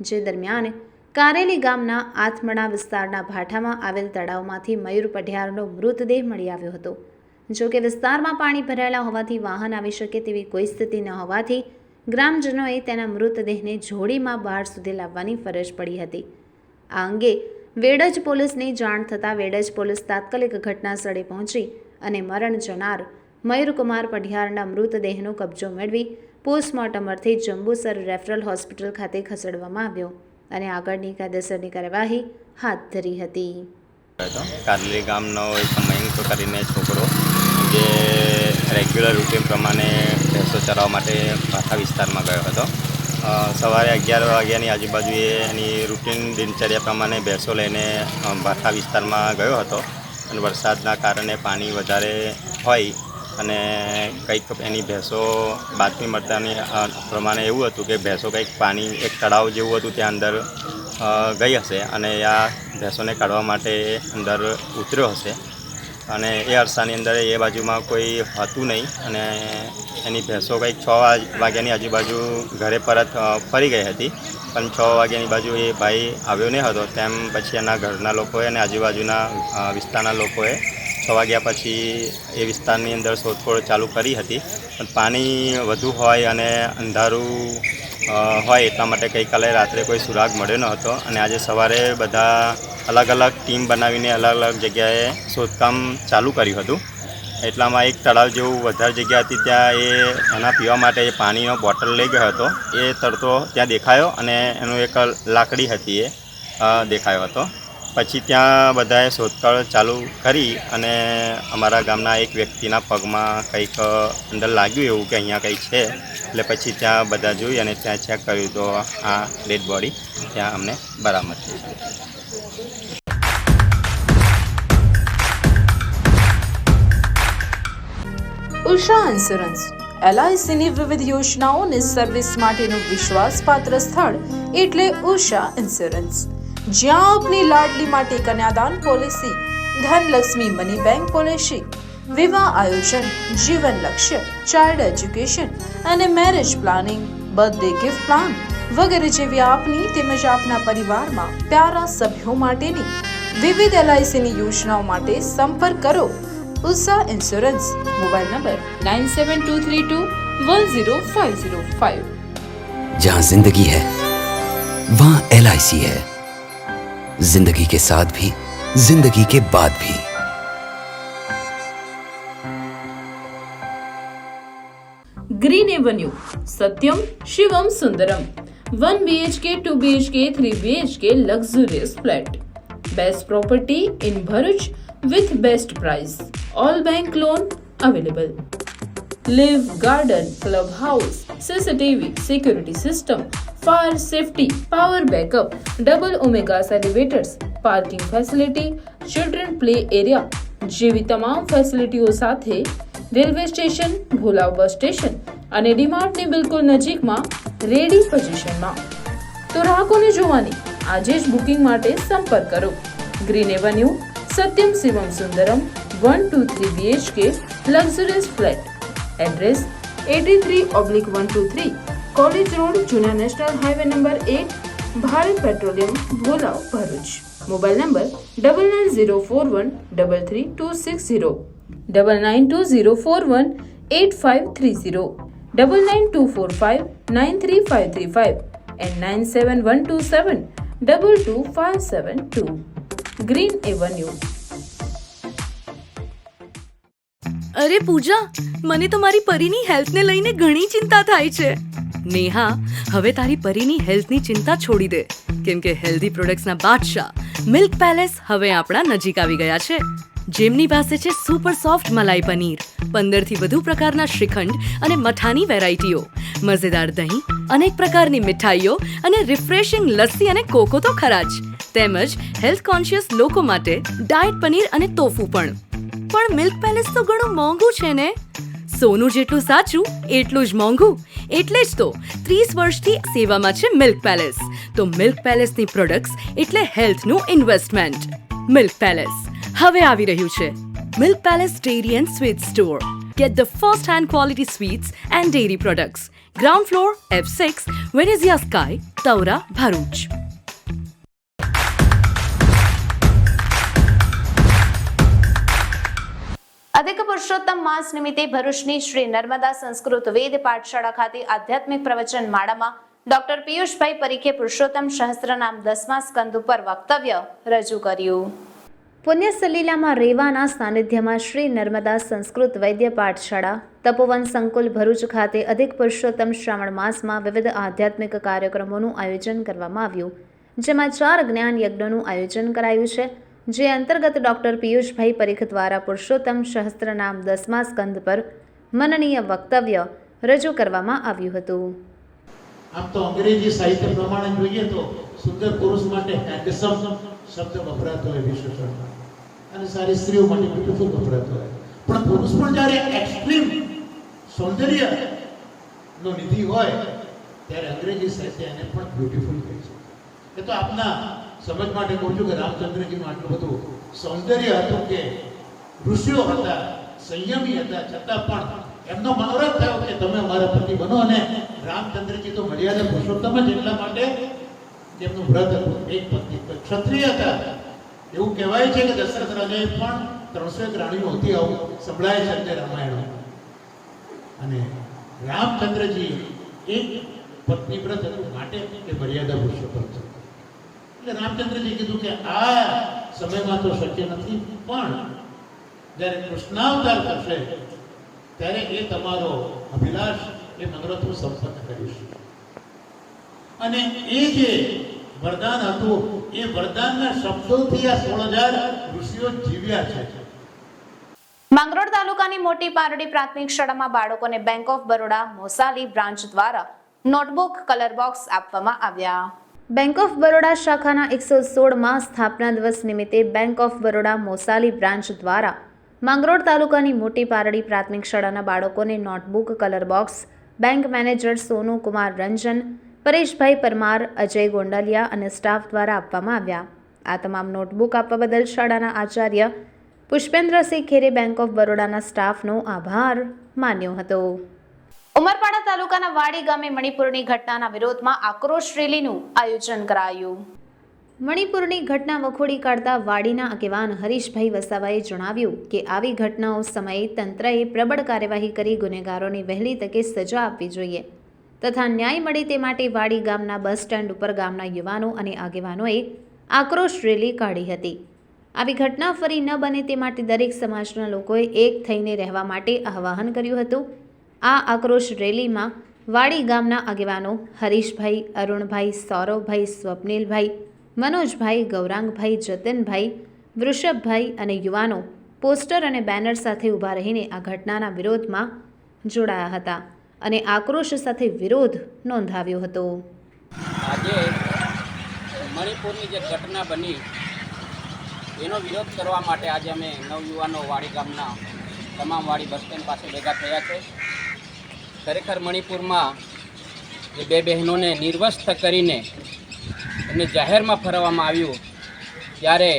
જે દરમિયાન કારેલી ગામના આથમણા વિસ્તારના ભાઠામાં આવેલ તળાવમાંથી મયુર પઢિયારનો મૃતદેહ મળી આવ્યો હતો. જો કે વિસ્તારમાં પાણી ભરાયેલા હોવાથી વાહન આવી શકે તેવી કોઈ સ્થિતિ ન હોવાથી ગ્રામજનોએ તેના મૃતદેહને જોડીમાં બહાર સુધી લાવવાની ફરજ પડી હતી. આ અંગે વેડજ પોલીસને જાણ થતાં વેડજ પોલીસ તાત્કાલિક ઘટનાસ્થળે પહોંચી અને મરણ જનાર મયુરકુમાર પઢિયારના મૃતદેહનો કબજો મેળવી પોસ્ટમોર્ટમ અર્થે જંબુસર રેફરલ હોસ્પિટલ ખાતે ખસેડવામાં આવ્યો અને આગળની કાયદેસરની કાર્યવાહી હાથ ધરી હતી. કારલી ગામનો એક મયંક કરીને છોકરો જે રેગ્યુલર રૂટીન પ્રમાણે ભેંસો ચરાવવા માટે ભાઠા વિસ્તારમાં ગયો હતો. સવારે 11 વાગ્યાની આજુબાજુએ એની રૂટીન દિનચર્યા પ્રમાણે ભેંસો લઈને ભાઠા વિસ્તારમાં ગયો હતો અને વરસાદના કારણે પાણી વધારે હોય અને કંઈક એની ભેંસો બાતમી મળતાની પ્રમાણે એવું હતું કે ભેંસો કંઈક પાણી એક તળાવ જેવું હતું ત્યાં અંદર ગઈ હશે અને આ ભેંસોને કાઢવા માટે અંદર ઉતર્યો હશે અને એ અરસાની અંદર એ બાજુમાં કોઈ હતું નહીં અને એની ભેંસો કંઈક 6 વાગ્યાની આજુબાજુ ઘરે પરત ફરી ગઈ હતી, પણ 6 વાગ્યાની બાજુ એ ભાઈ આવ્યો નહીં હતો. તેમ પછી એના ઘરના લોકોએ અને આજુબાજુના વિસ્તારના લોકોએ 6 વાગ્યા પછી એ વિસ્તારની અંદર શોધખોળ ચાલુ કરી હતી, પણ પાણી વધુ હોય અને અંધારું હોય એટલા માટે ગઈકાલે રાત્રે કોઈ સુરાગ મળ્યો ન હતો અને આજે સવારે બધા અલગ અલગ ટીમ બનાવીને અલગ અલગ જગ્યાએ શોધકામ ચાલુ કર્યું હતું. એટલામાં એક તળાવ જેવું વધારે જગ્યા હતી, ત્યાં એના પીવા માટે એ પાણીનો બોટલ લઈ ગયો હતો. એ તરતો ત્યાં દેખાયો અને એનું એક લાકડી હતી એ દેખાયો હતો. પછી ત્યાં બધાએ શોધખોળ ચાલુ કરી અને અમારા ગામના એક વ્યક્તિના પગમાં કંઈક અંદર લાગ્યું એવું કે અહીંયા કંઈક છે, એટલે પછી ત્યાં બધા જોઈ અને ત્યાં ચેક કર્યું તો આ ડેડ બોડી ત્યાં અમને બરામદ થઈ છે. ઉષા ઇન્સ્યોરન્સ LICની વિવિધ યોજનાઓની સર્વિસ માટેનું વિશ્વાસપાત્ર સ્થળ એટલે ઉષા ઇન્સ્યોરન્સ, જ્યાં આપની લાડલી માટે Kanyadaan policy, Dhanlaxmi money bank policy, વિવાહ આયોજન, જીવન લક્ષ્ય, ચાઇલ્ડ એજ્યુકેશન અને marriage planning, birthday gift plan વગેરે જેવી આપની તેમજ આપના પરિવારમાં પ્યારા સભ્યો માટેની વિવિધ LICની યોજનાઓ માટે સંપર્ક કરો ઉષા ઇન્સ્યોરન્સ. Mobile number 9723210505. जहाँ जिंदगी है वहाँ LIC है, जिंदगी के साथ भी जिंदगी के बाद भी. Green Avenue, Satyam Shivam Sundaram, 1 BHK, 2 BHK, 3 BHK luxurious flat, best property in Bharuch with best price, all bank loan available, live garden, clubhouse, CCTV, security system, fire safety, power backup, double omegas elevators, parking facility, children play area જેવી તમામ ફેસિલિટીઓ સાથે railway station, Bholav bus station અને ડીમાર્ટની બિલકુલ નજીકમાં ready પોઝિશનમાં. તો રાહ કોને જોવાની? આજે જ બુકિંગ માટે સંપર્ક કરો. Green Avenue, Satyam Shivam Sundaram, 123 BHK luxurious flat. Address 83/123 college road, જૂના national highway number 8, Bharat Petroleum, Bholav, Bharuch. Mobile number 9904133260, 9920418530, 9924593535 and 9712722572. Green Avenue. અરે પૂજા, મને તો મારી પરીની હેલ્થને લઈને ઘણી ચિંતા થાય છે. નેહા, હવે તારી પરીની હેલ્થની ચિંતા છોડી દે, કેમ કે હેલ્ધી પ્રોડક્ટ્સના બાદશાહ મિલ્ક પેલેસ હવે આપણા નજીક આવી ગયા છે. જેમની પાસે છે સુપર સોફ્ટ મલાઈ પનીર, 15 થી વધુ પ્રકારના શ્રીખંડ અને મઠાની વેરાયટીઓ, મજેદાર દહીં, અનેક પ્રકારની મીઠાઈઓ અને રિફ્રેશિંગ લસ્સી અને કોકો તો ખરા જ, તેમજ હેલ્થ કોન્શિયસ લોકો માટે ડાયટ પનીર અને તોફુ પણ. પણ મિલ્ક પેલેસ તો ઘણું મોંઘું છે ને? સોનું જેટલું સાચું એટલું જ મોંઘું. એટલે જ તો 30 વર્ષથી સેવામાં છે મિલ્ક પેલેસ. તો મિલ્ક પેલેસની પ્રોડક્ટ્સ એટલે હેલ્થનું ઇન્વેસ્ટમેન્ટ. મિલ્ક પેલેસ હવે આવી રહ્યું છે. Milk palace dairy and sweet store. Get the first hand quality sweets and dairy products. Ground floor F6, Venezia Sky, Taura, Bharuch. અધિક પુરુષોત્તમ માસ નિમિત્તે ભરૂચની શ્રી નર્મદા સંસ્કૃત વેદ પાઠશાળા ખાતે આધ્યાત્મિક પ્રવચન માળામાં ડોક્ટર પિયુષભાઈ પરીખે પુરુષોત્તમ સહસ્ત્રનામ 10મા સ્કંદ ઉપર વક્તવ્ય રજૂ કર્યું. પુણ્ય સલીલામાં રેવાના સાનિધ્યમાં શ્રી નર્મદા સંસ્કૃત વૈદ્ય પાઠશાળા તપોવન સંકુલ ભરૂચ ખાતે અધિક પુરુષોત્તમ શ્રાવણ માસમાં વિવિધ આધ્યાત્મિક કાર્યક્રમોનું આયોજન કરવામાં આવ્યું, જેમાં 4 જ્ઞાન યજ્ઞોનું આયોજન કરાયું છે, જે અંતર્ગત ડૉક્ટર પિયુષભાઈ પરીખ દ્વારા પુરુષોત્તમ સહસ્ત્રનામ 10મા સ્કંદ પર મનનીય વક્તવ્ય રજૂ કરવામાં આવ્યું હતું. આમ તો અંગ્રેજી સાહિત્ય પ્રમાણે જોઈએ તો સુંદર પુરુષ માટે હેન્ડસમ શબ્દ વપરાતો હોય વિશેષણમાં, અને સારી સ્ત્રીઓ માટે બ્યુટીફુલ વપરાતો હોય, પણ પુરુષ પણ જ્યારે એક્સ્ટ્રીમ સૌંદર્ય નો નિધિ હોય ત્યારે અંગ્રેજી સાહિત્ય એને પણ બ્યુટીફુલ કહે છે. એ તો આપના સમજ માટે કહું છું કે રામચંદ્રજીનું આટલું બધું સૌંદર્ય હતું કે ઋષિઓ હતા, સંયમી હતા, છતાં પણ એમનો મનોરથ થયો કે તમે અમારા પતિ બનો. અને રામચંદ્રજી તો મર્યાદા પુરુષોત્તમ જ એટલા માટે તેમનું વ્રત હતું, એક પત્ની, ક્ષત્રિય હતા. એવું કહેવાય છે કે દશરથ રાજાએ પણ 301 રાણીઓ હતી, આવું સંભળાય છે તે રામાયણ. અને રામચંદ્રજી એક પત્ની વ્રત હતું માટે કે મર્યાદા પુરુષોત્તમ છે. એટલે રામચંદ્રજી કીધું કે આ સમયમાં તો શક્ય નથી, પણ જ્યારે કૃષ્ણાવતાર કરશે ત્યારે એ તમારો અભિલાષ એ મનોરથ હું સંપન્ન કરીશ. અને એ જે વરદાન હતું એ વરદાનના શબ્દોથી આ 16,000 ઋષિઓ જીવ્યા છે. માંગરોળ તાલુકાની મોટી પારડી પ્રાથમિક શાળામાં બાળકોને bank of Baroda Mosali branch દ્વારા નોટબુક, કલર બોક્સ આપવામાં આવ્યા. બેંક ઓફ બરોડા શાખાના 116માં સ્થાપના દિવસ નિમિત્તે bank of Baroda Mosali branch દ્વારા માંગરોળ તાલુકાની મોટી પારડી પ્રાથમિક શાળાના બાળકોને notebook, colour box bank manager Sonu Kumar Ranjan, Pareshbhai Parmar, Ajay Gondaliya અને સ્ટાફ દ્વારા આપવામાં આવ્યા. આ તમામ નોટબુક આપવા બદલ શાળાના આચાર્ય પુષ્પેન્દ્રસિંહ ખેરે બેંક ઓફ બરોડાના સ્ટાફનો આભાર માન્યો હતો. ઉમરપાડા તાલુકાના વાડી ગામે મણિપુરની ઘટનાના વિરોધમાં આક્રોશ રેલીનું આયોજન કરાયું. મણિપુરની ઘટના વખોડી કાઢતા વાડીના આગેવાન હરીશભાઈ વસાવાએ જણાવ્યું કે આવી ઘટનાઓ સમયે તંત્રએ પ્રબળ કાર્યવાહી કરી ગુનેગારોને વહેલી તકે સજા આપવી જોઈએ તથા ન્યાય મળે તે માટે વાડી ગામના બસ સ્ટેન્ડ ઉપર ગામના યુવાનો અને આગેવાનોએ આક્રોશ રેલી કાઢી હતી. આવી ઘટના ફરી ન બને તે માટે દરેક સમાજના લોકોએ એક થઈને રહેવા માટે આહ્વાન કર્યું હતું. આ આક્રોશ રેલીમાં વાડી ગામના આગેવાનો હરીશભાઈ, અરુણભાઈ, સૌરભભાઈ, સ્વપ્નિલભાઈ, મનોજભાઈ, ગૌરાંગભાઈ, જતનભાઈ, વૃષભભાઈ અને યુવાનો પોસ્ટર અને બેનર સાથે ઊભા રહીને આ ઘટનાના વિરોધમાં જોડાયા હતા અને આક્રોશ સાથે વિરોધ નોંધાવ્યો હતો. આજે મણિપુરની જે ઘટના બની એનો વિરોધ કરવા માટે આજે અમે નવયુવાનો વાડી ગામના તમામ વાડી બસ સ્ટેન્ડ પાસે ભેગા થયા છે. ખરેખર મણિપુરમાં જે 2 બહેનોને નિર્વસ્ત્ર કરીને એમને જાહેરમાં ફરવામાં આવ્યું ત્યારે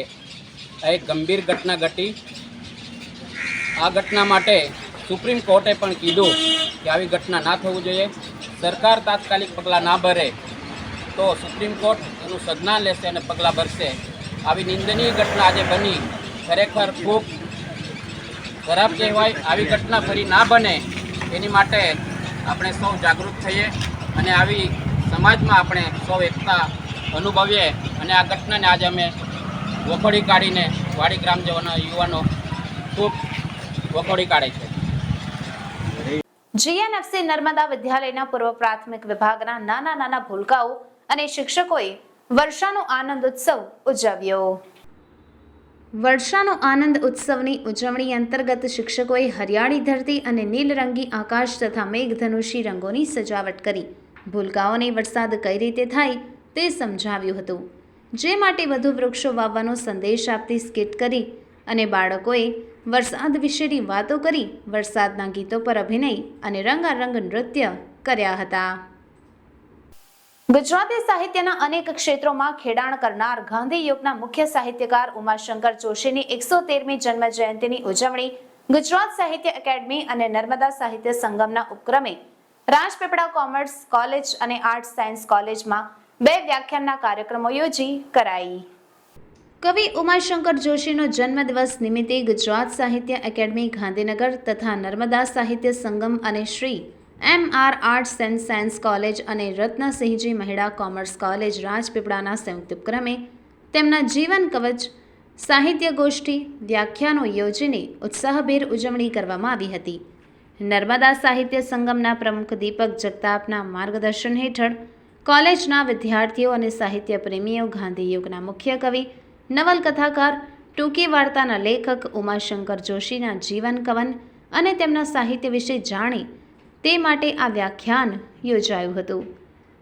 આ એક ગંભીર ઘટના ઘટી. આ ઘટના માટે સુપ્રીમ કોર્ટે પણ કીધું કે આવી ઘટના ના થવું જોઈએ. સરકાર તાત્કાલિક પગલાં ના ભરે તો સુપ્રીમ કોર્ટ એનું સંજ્ઞાન લેશે અને પગલાં ભરશે. આવી નિંદનીય ઘટના આજે બની, ખરેખર ખૂબ ખરાબ કહેવાય. આવી ઘટના ફરી ના બને એની માટે આપણે સૌ જાગૃત થઈએ અને આવી સમાજમાં આપણે સૌ એકતા અનુભવીએ અને આ ઘટનાને આજે અમે વખોડી કાઢીને વાડી ગ્રામજનો યુવાનો ખૂબ વખોડી કાઢે છે. જીએનએફસી નર્મદા વિદ્યાલયના પૂર્વ પ્રાથમિક વિભાગના નાના ભૂલકાઓ અને શિક્ષકોએ વર્ષાનો આનંદ ઉત્સવ ઉજવ્યો. વર્ષાનો આનંદ ઉત્સવની ઉજવણી અંતર્ગત શિક્ષકોએ હરિયાળી ધરતી અને નીલરંગી આકાશ તથા મેઘધનુષી રંગોની સજાવટ કરી ભૂલકાઓને વરસાદ કઈ રીતે થાય તે સમજાવ્યું હતું. જે માટે વધુ વૃક્ષો વાવવાનો સંદેશ આપતી સ્કિટ કરી અને બાળકોએ વરસાદ વિશેની વાતો કરી વરસાદના ગીતો પર અભિનય અને રંગારંગ નૃત્ય કર્યા હતા. ગુજરાતી સાહિત્યના અનેક ક્ષેત્રોમાં ખેડાણ કરનાર ગાંધી યુગના મુખ્ય સાહિત્યકાર ઉમાશંકર જોશીની 113મી જન્મ જયંતિની ઉજવણી ગુજરાત સાહિત્ય એકેડમી અને નર્મદા સાહિત્ય સંગમના ઉપક્રમે રાજપીપળા કોમર્સ કોલેજ અને આર્ટ્સ સાયન્સ કોલેજમાં 2 વ્યાખ્યાનના કાર્યક્રમો યોજી કરાઈ. કવિ ઉમાશંકર જોશીનો જન્મદિવસ નિમિત્તે ગુજરાત સાહિત્ય એકેડમી ગાંધીનગર તથા નર્મદા સાહિત્ય સંગમ અને Shri MR arts and science college અને રત્નસિંહજી મહિડા કોમર્સ કોલેજ રાજપીપળાના સંયુક્ત ઉપક્રમે તેમના જીવન કવચ સાહિત્ય ગોષ્ઠી, વ્યાખ્યાનો યોજીને ઉત્સાહભેર ઉજવણી કરવામાં આવી હતી. નર્મદા સાહિત્ય સંગમના પ્રમુખ દીપક જગતાપના માર્ગદર્શન હેઠળ કોલેજના વિદ્યાર્થીઓ અને સાહિત્ય પ્રેમીઓ ગાંધી યુગના મુખ્ય કવિ, નવલકથાકાર, ટૂંકી વાર્તાના લેખક ઉમાશંકર જોશીના જીવન કવન અને તેમના સાહિત્ય વિશે જાણે તે માટે આ વ્યાખ્યાન યોજાયું હતું.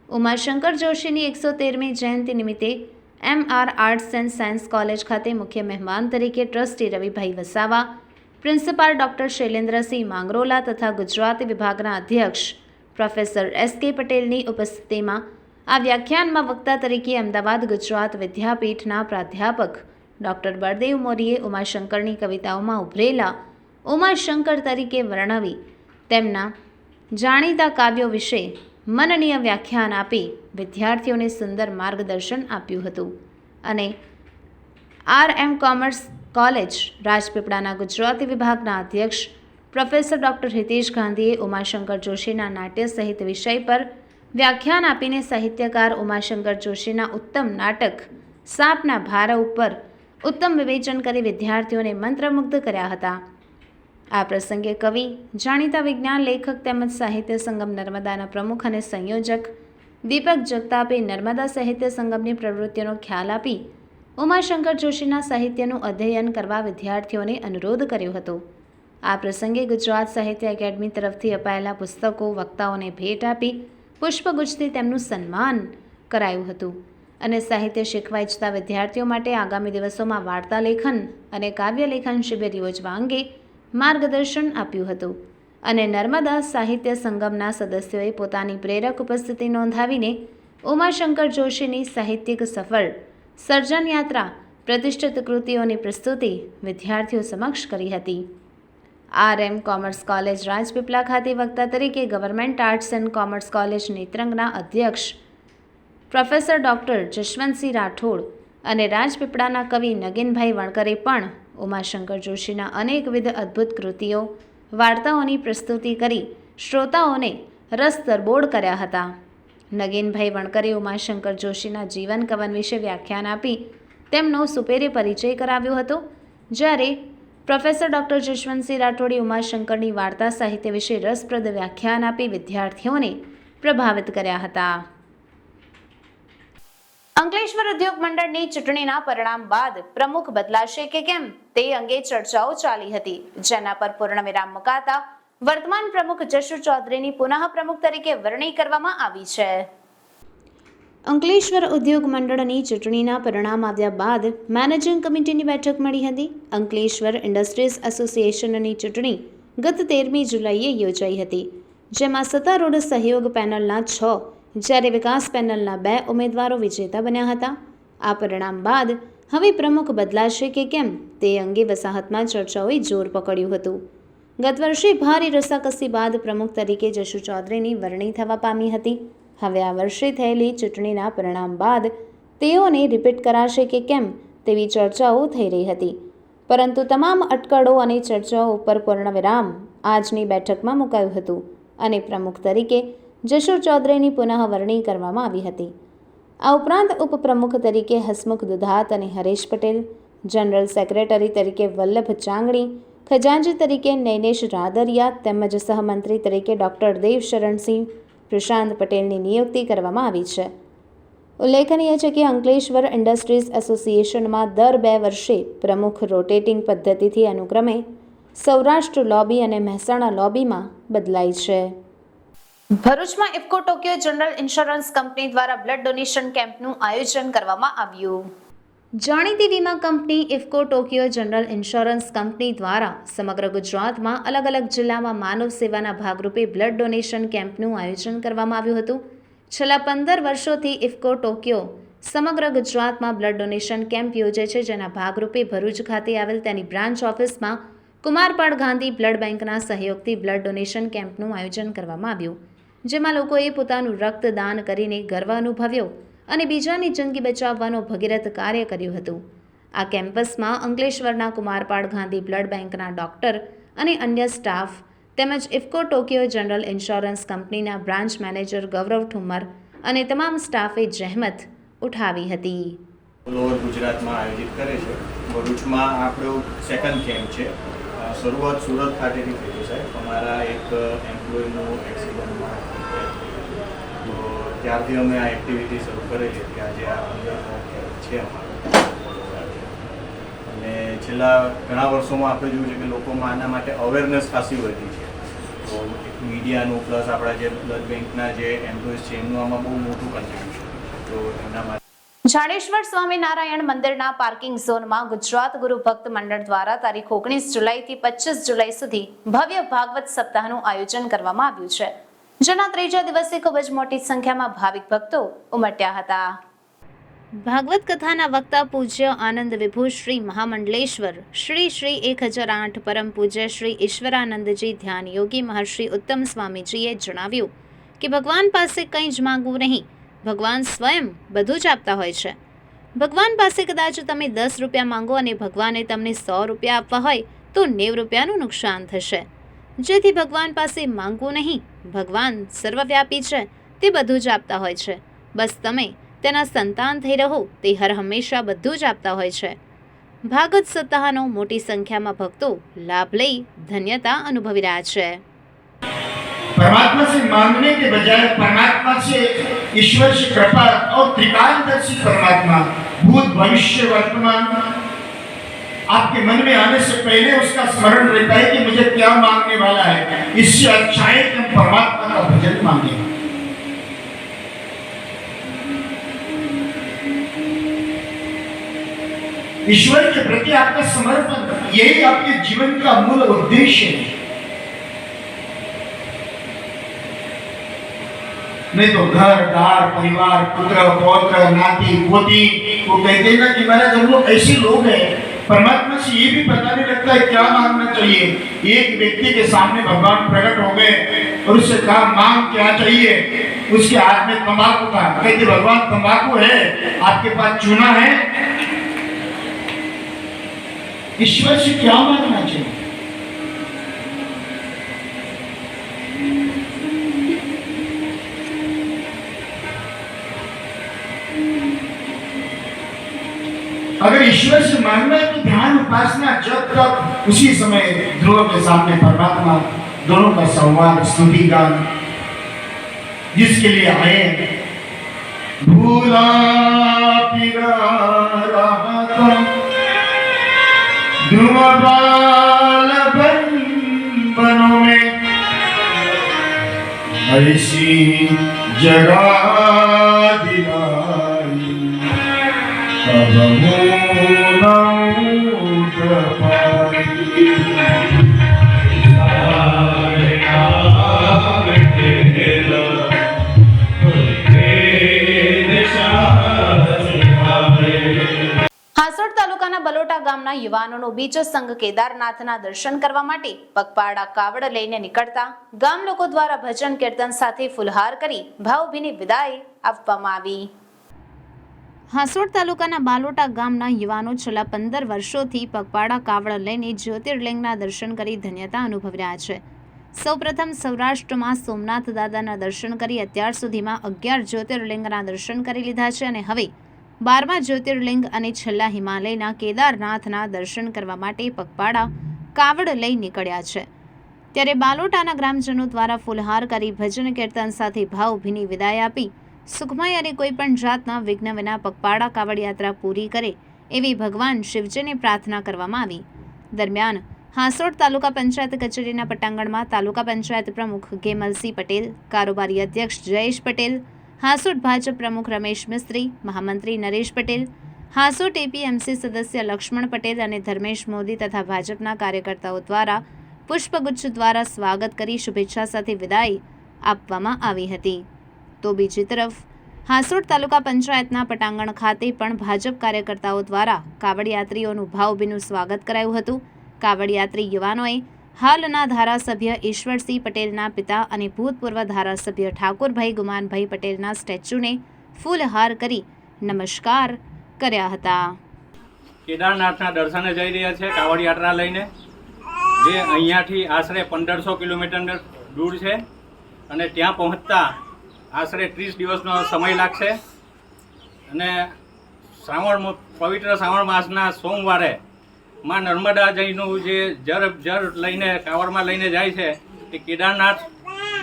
ઉમાશંકર જોશીની 113મી જયંતિ નિમિત્તે MR arts and science college ખાતે મુખ્ય મહેમાન તરીકે ટ્રસ્ટી રવિભાઈ વસાવા, પ્રિન્સિપાલ ડૉક્ટર શૈલેન્દ્રસિંહ માંગરોલા તથા ગુજરાતી વિભાગના અધ્યક્ષ પ્રોફેસર SK પટેલની ઉપસ્થિતિમાં આ વ્યાખ્યાનમાં વક્તા તરીકે અમદાવાદ ગુજરાત વિદ્યાપીઠના પ્રાધ્યાપક ડૉક્ટર બળદેવ મોરીએ ઉમાશંકરની કવિતાઓમાં ઉભરેલા ઉમાશંકર તરીકે વર્ણવી તેમના જાણીતા કાવ્યો વિશે મનનીય વ્યાખ્યાન આપી વિદ્યાર્થીઓને સુંદર માર્ગદર્શન આપ્યું હતું. અને RM કોમર્સ કોલેજ રાજપીપળાના ગુજરાતી વિભાગના અધ્યક્ષ પ્રોફેસર ડૉક્ટર હિતેશ ગાંધીએ ઉમાશંકર જોશીના નાટ્ય સહિત વિષય પર વ્યાખ્યાન આપીને સાહિત્યકાર ઉમાશંકર જોશીના ઉત્તમ નાટક સાપના ભારા ઉપર ઉત્તમ વિવેચન કરી વિદ્યાર્થીઓને મંત્રમુગ્ધ કર્યા હતા. આ પ્રસંગે કવિ, જાણીતા વિજ્ઞાન લેખક તેમજ સાહિત્ય સંગમ નર્મદાના પ્રમુખ અને સંયોજક દીપક જગતાપે નર્મદા સાહિત્ય સંગમની પ્રવૃત્તિઓનો ખ્યાલ આપી ઉમાશંકર જોશીના સાહિત્યનું અધ્યયન કરવા વિદ્યાર્થીઓને અનુરોધ કર્યો હતો. આ પ્રસંગે ગુજરાત સાહિત્ય એકેડમી તરફથી અપાયેલા પુસ્તકો, વક્તાઓને ભેટ આપી પુષ્પગુચ્છથી તેમનું સન્માન કરાયું હતું અને સાહિત્ય શીખવા ઈચ્છતા વિદ્યાર્થીઓ માટે આગામી દિવસોમાં વાર્તા લેખન અને કાવ્ય લેખન શિબિર યોજવા અંગે માર્ગદર્શન આપ્યું હતું. અને નર્મદા સાહિત્ય સંગમના સદસ્યોએ પોતાની પ્રેરક ઉપસ્થિતિ નોંધાવીને ઉમાશંકર જોશીની સાહિત્યિક સફળ સર્જન યાત્રા, પ્રતિષ્ઠિત કૃતિઓની પ્રસ્તુતિ વિદ્યાર્થીઓ સમક્ષ કરી હતી. RM કોમર્સ કોલેજ રાજપીપળા ખાતે વક્તા તરીકે government arts and commerce college નેત્રંગના અધ્યક્ષ પ્રોફેસર ડૉક્ટર જશવંતસિંહ રાઠોડ અને રાજપીપળાના કવિ નગીનભાઈ વણકરે પણ ઉમાશંકર જોશીના અનેકવિધ અદ્ભુત કૃતિઓ, વાર્તાઓની પ્રસ્તુતિ કરી શ્રોતાઓને રસ તરબોળ કર્યા હતા. નગીનભાઈ વણકરે ઉમાશંકર જોશીના જીવન કવન વિશે વ્યાખ્યાન આપી તેમનો સુપેરે પરિચય કરાવ્યો હતો, જ્યારે પ્રોફેસર ડૉક્ટર જશવંતસિંહ રાઠોડે ઉમાશંકરની વાર્તા સાહિત્ય વિશે રસપ્રદ વ્યાખ્યાન આપી વિદ્યાર્થીઓને પ્રભાવિત કર્યા હતા. અંકલેશ્વર ઉદ્યોગ મંડળની ચૂંટણીના પરિણામ બાદ પ્રમુખ બદલાશે કે કેમ તે અંગે ચર્ચાઓ ચાલી હતી, જેના પર પૂર્ણવિરામ મુકાતા વર્તમાન પ્રમુખ જશુ ચૌધરીની પુનઃ પ્રમુખ તરીકે વરણી કરવામાં આવી છે. અંકલેશ્વર ઉદ્યોગ મંડળની ચૂંટણીના પરિણામ આવ્યા બાદ મેનેજિંગ કમિટીની બેઠક મળી હતી. અંકલેશ્વર ઇન્ડસ્ટ્રીઝ એસોસિએશનની ચૂંટણી ગત 13મી જુલાઈએ યોજાઈ હતી, જેમાં સત્તારૂઢ સહયોગ પેનલના 6 જ્યારે વિકાસ પેનલના 2 ઉમેદવારો વિજેતા બન્યા હતા. આ પરિણામ બાદ હવે પ્રમુખ બદલાશે કે કેમ તે અંગે વસાહતમાં ચર્ચાઓએ જોર પકડ્યું હતું. ગત વર્ષે ભારે રસાકસી બાદ પ્રમુખ તરીકે જશુ ચૌધરીની વરણી થવા પામી હતી. હવે આ વર્ષે થયેલી ચૂંટણીના પરિણામ બાદ તેઓને રિપીટ કરાશે કે કેમ તેવી ચર્ચાઓ થઈ રહી હતી, પરંતુ તમામ અટકળો અને ચર્ચાઓ ઉપર પૂર્ણવિરામ આજની બેઠકમાં મુકાયું હતું અને પ્રમુખ તરીકે જશુ ચૌધરીની પુનઃ વરણી કરવામાં આવી હતી. આ ઉપરાંત ઉપપ્રમુખ તરીકે હસમુખ દુધાત અને હરેશ પટેલ, જનરલ સેક્રેટરી તરીકે વલ્લભ ચાંગણી, ખજાનચી તરીકે નૈનેશ રાદરિયા તેમજ સહમંત્રી તરીકે ડૉક્ટર દેવ શરણસિંહ પ્રશાંત પટેલની નિયુક્તિ કરવામાં આવી છે. ઉલ્લેખનીય છે કે અંકલેશ્વર ઇન્ડસ્ટ્રીઝ એસોસિએશનમાં દર 2 વર્ષે પ્રમુખ રોટેટિંગ પદ્ધતિથી અનુક્રમે સૌરાષ્ટ્ર લોબી અને મહેસાણા લોબીમાં બદલાય છે. ભરૂચમાં IFFCO Tokyo general insurance company દ્વારા બ્લડ ડોનેશન કેમ્પનું આયોજન કરવામાં આવ્યું. જાણીતી વીમા company IFFCO Tokyo general insurance company દ્વારા સમગ્ર ગુજરાતમાં અલગ અલગ જિલ્લામાં માનવ સેવાના ભાગરૂપે બ્લડ ડોનેશન કેમ્પનું આયોજન કરવામાં આવ્યું હતું. છેલ્લા 15 વર્ષોથી ઇફકો ટોક્યો સમગ્ર ગુજરાતમાં બ્લડ ડોનેશન કેમ્પ યોજે છે, જેના ભાગરૂપે ભરૂચ ખાતે આવેલ તેની બ્રાન્ચ ઓફિસમાં કુમારપાળ ગાંધી બ્લડ બેંકના સહયોગથી બ્લડ ડોનેશન કેમ્પનું આયોજન કરવામાં આવ્યું, જેમાં લોકોએ પોતાનું રક્તદાન કરીને ગર્વ અનુભવ્યો અને બીજાની જિંદગી બચાવવાનો ભગીરથ કાર્ય કર્યું હતું. આ કેમ્પસમાં અંકલેશ્વરના કુમારપાળ ગાંધી બ્લડ બેંકના ડૉક્ટર અને અન્ય સ્ટાફ તેમજ ઇફકો ટોક્યો જનરલ ઇન્સ્યોરન્સ કંપનીના બ્રાન્ચ મેનેજર ગૌરવ ઠુમ્મર અને તમામ સ્ટાફે જહેમત ઉઠાવી હતી. ઓલ ઓવર ગુજરાતમાં આયોજિત કરે છે ભરૂચમાં આપણો સેકન્ડ કેમ્પ છે. શરૂઆત સુરત ખાતેથી થઈ છે સાહેબ. અમારા એક એમ્પ્લોયનું એક્સિડન્ટમાં તો ત્યારથી અમે આ એક્ટિવિટી શરૂ કરેલી હતી. આજે આ 15મો કેમ્પ છે અમારો. અને છેલ્લા ઘણા વર્ષોમાં આપણે જોયું છે કે લોકોમાં આના માટે અવેરનેસ ખાસી વધી છે. તો મીડિયાનું પ્લસ આપણા જે બ્લડ બેંકના જે એમ્પ્લોઈઝ છે એમનું આમાં બહુ મોટું કન્ટ્રીબ્યુશન. તો એમના માટે જાડેશ્વર સ્વામિનારાયણ મંદિરના પાર્કિંગ ઝોનમાં ગુજરાત ગુરુ ભક્ત મંડળ દ્વારા તારીખ 19 જુલાઈથી 25 જુલાઈ સુધી ભવ્ય ભાગવત સપ્તાહનું આયોજન કરવામાં આવ્યું છે, જેના ત્રીજા દિવસે ખૂબ જ મોટી સંખ્યામાં ભાવિક ભક્તો ઉમટ્યા હતા. ભાગવત કથાના વક્તા પૂજ્ય આનંદ વિભૂષ શ્રી મહામંડલેશ્વર શ્રી શ્રી 1008 પરમ પૂજ્ય શ્રી ઈશ્વરાનંદજી ધ્યાન યોગી મહર્ષિ ઉત્તમ સ્વામીજીએ જણાવ્યું કે ભગવાન પાસે કંઈ જ માંગવું નહીં, ભગવાન સ્વયં બધું જ આપતા હોય છે. ભગવાન પાસે કદાચ તમે 10 રૂપિયા માંગો અને ભગવાને તમને 100 રૂપિયા આપવા હોય તો 90 રૂપિયાનું નુકસાન થશે. જેથી ભગવાન પાસે માંગવું નહીં, ભગવાન સર્વવ્યાપી છે, તે બધું જ આપતા હોય છે. બસ તમે તેના સંતાન થઈ રહો, તે હર હંમેશા બધું જ આપતા હોય છે. ભાગવત સપ્તાહનો મોટી સંખ્યામાં ભક્તો લાભ લઈ ધન્યતા અનુભવી રહ્યા છે. परमात्मा से मांगने के बजाय परमात्मा से ईश्वर से कृपा और त्रिकालदर्शी परमात्मा भूत भविष्य वर्तमान आपके मन में आने से पहले उसका स्मरण रहता है कि मुझे क्या मांगने वाला है. इससे अच्छा है कि हम परमात्मा का भजन मांगे. ईश्वर के प्रति आपका समर्पण, यही आपके जीवन का मूल उद्देश्य है. नहीं तो घर दार परिवार पुत्र पौत्र नाती पोती, वो कहते हैं ना कि महाराज हम लोग ऐसे लोग हैं, परमात्मा से ये भी पता नहीं लगता है क्या मांगना चाहिए. एक व्यक्ति के सामने भगवान प्रकट हो गए और उससे कहा मांग क्या चाहिए. उसके हाथ में तंबाकू था. कहते भगवान तंबाकू है, आपके पास चूना है. ईश्वर से क्या मांगना चाहिए. अगर ईश्वर से मांगना है तो ध्यान उपासना जब तक उसी समय ध्रुव के सामने परमात्मा, दोनों का संवाद स्तुति गान जिसके लिए आए. भूला पिरा रहता ध्रुव बाल बनों में ऐसी जगह दिलाई હાસોડ તાલુકાના બલોટા ગામના યુવાનોનો બીજો સંઘ કેદારનાથના દર્શન કરવા માટે પગપાળા કાવડ લઈને નીકળતા ગામ લોકો દ્વારા ભજન કીર્તન સાથે ફુલહાર કરી ભાવભીની વિદાય આપવામાં આવી. હાસોડ તાલુકાના બાલોટા ગામના યુવાનો છેલ્લા 15 વર્ષોથી પગપાળા કાવડ લઈને જ્યોતિર્લિંગના દર્શન કરી ધન્યતા અનુભવી રહ્યા છે. સૌપ્રથમ સૌરાષ્ટ્રમાં સોમનાથ દાદાના દર્શન કરી અત્યાર સુધીમાં 11 જ્યોતિર્લિંગના દર્શન કરી લીધા છે અને હવે 12મા જ્યોતિર્લિંગ અને છેલ્લા હિમાલયના કેદારનાથના દર્શન કરવા માટે પગપાળા કાવડ લઈ નીકળ્યા છે. ત્યારે બાલોટાના ગ્રામજનો દ્વારા ફુલહાર કરી ભજન કીર્તન સાથે ભાવભીની વિદાય આપી સુખમય અને કોઈ પણ જાતના વિઘ્ન વિના પગપાળા કાવડ યાત્રા પૂરી કરે એવી ભગવાન શિવજીને પ્રાર્થના કરવામાં આવી. દરમિયાન હાસોડ તાલુકા પંચાયત કચેરીના પટાંગણમાં તાલુકા પંચાયત પ્રમુખ ગેમલસિંહ પટેલ, કારોબારી અધ્યક્ષ જયેશ પટેલ, હાસોડ ભાજપ પ્રમુખ રમેશ મિસ્ત્રી, મહામંત્રી નરેશ પટેલ, હાસોડ એપીએમસી સદસ્ય લક્ષ્મણ પટેલ અને ધર્મેશ મોદી તથા ભાજપના કાર્યકર્તાઓ દ્વારા પુષ્પગુચ્છ દ્વારા સ્વાગત કરી શુભેચ્છા સાથે વિદાય આપવામાં આવી હતી. તો બીજી તરફ હાસોડ તાલુકા પંચાયતના પટાંગણ ખાતે પણ ભાજપ કાર્યકર્તાઓ દ્વારા કાવડયાત્રીઓનું ભાવભીનું સ્વાગત કરાયું હતું. કાવડયાત્રી યુવાનોએ હાલના ધારાસભ્ય ઈશ્વરસિંહ પટેલના પિતા અને ભૂતપૂર્વ ધારાસભ્ય ઠાકોરભાઈ ગુમાનભાઈ પટેલના સ્ટેચ્યુને ફૂલહાર કરી નમસ્કાર કર્યા હતા. કેદારનાથના દર્શને જઈ રહ્યા છે કાવડ યાત્રા લઈને, જે અહીંયાથી આશરે 1500 કિલોમીટર દૂર છે અને ત્યાં પહોંચતા આશરે 30 દિવસનો સમય લાગશે અને પવિત્ર શ્રાવણ માસના સોમવારે માં નર્મદાજીનું જે જળ લઈને કાવડમાં લઈને જાય છે એ કેદારનાથ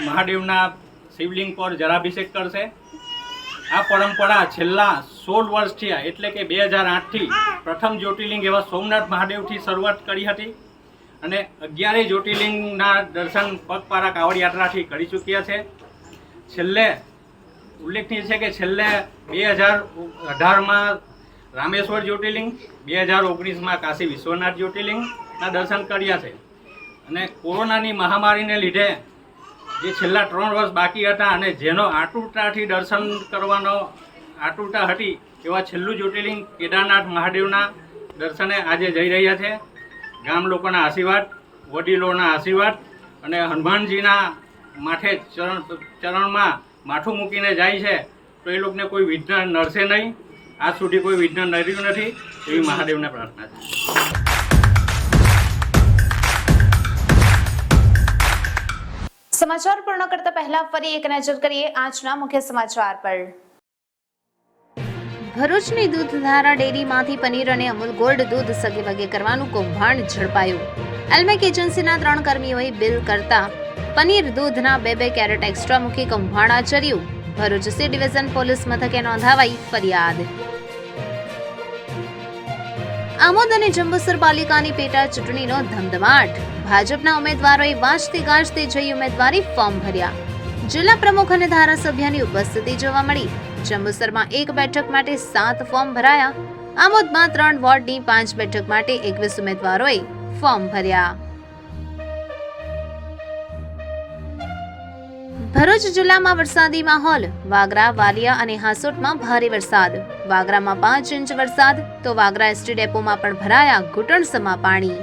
મહાદેવના શિવલિંગ પર જળાભિષેક કરશે. આ પરંપરા છેલ્લા 16 વર્ષથી એટલે કે 2008થી પ્રથમ જ્યોતિર્લિંગ એવા સોમનાથ મહાદેવથી શરૂઆત કરી હતી અને 11 જ્યોતિર્લિંગના દર્શન પગપાળા કાવડ યાત્રાથી કરી ચૂક્યા છે. છેલ્લે ઉલ્લેખનીય છે કે છેલ્લે 2018માં રામેશ્વર જ્યોતિર્લિંગ, 2019માં કાશી વિશ્વનાથ જ્યોતિર્લિંગના દર્શન કર્યા છે અને કોરોનાની મહામારીને લીધે જે છેલ્લા 3 વર્ષ બાકી હતા અને જેનો આતુરતાથી દર્શન કરવાનો આતુરતા હતી એવા છેલ્લું જ્યોતિર્લિંગ કેદારનાથ મહાદેવના દર્શને આજે જઈ રહ્યા છે. ગામ લોકોના આશીર્વાદ, વડીલોના આશીર્વાદ અને હનુમાનજીના માથે ચરણમાં માથું મૂકીને જાય છે તો એ લોકોને કોઈ વિઘ્ન નડશે નહીં. આજ સુધી કોઈ વિઘ્ન નડ્યું નથી એવી મહાદેવને પ્રાર્થના છે. સમાચાર પૂર્ણ કરતા પહેલા ફરી એક નજર કરીએ આજના મુખ્ય સમાચાર પર. ભરૂચની દૂધધારા ડેરીમાંથી પનીર અને અમૂલ ગોલ્ડ દૂધ સગે વગે કરવાનું કૌભાંડ ઝડપાયું. એલ્મેક એજન્સીના 3 કર્મીઓએ બિલ કરતા પનીર દૂધના 2 કેરેટ એક્સ્ટ્રા મૂકી કૌભાંડ આચર્યું. ભરૂચ સી ડિવિઝન પોલીસ મથકે નોંધાવાઈ ફરિયાદ. આમોદ અને જંબુસર પાલિકાની પેટા ચૂંટણીનો ધમધમાટ. ભાજપના ઉમેદવારોએ વાંચતી ગાજતી જઈ ઉમેદવારી ફોર્મ ભર્યા. જિલ્લા પ્રમુખ અને ધારાસભ્યની ઉપસ્થિતિ જોવા મળી. જંબુસરમાં 1 બેઠક માટે 7 ફોર્મ ભરાયા. આમોદમાં 3 વોર્ડની 5 બેઠક માટે 21 ઉમેદવારોએ ફોર્મ ભર્યા. ભરૂચ જિલ્લામાં વરસાદી માહોલ. વાગરા, વાલિયા અને હાસોટમાં ભારે વરસાદ. વાગરામાં 5 ઇંચ વરસાદ તો વાગરા એસટી ડેપોમાં પણ ભરાયા ઘૂંટણસમા પાણી.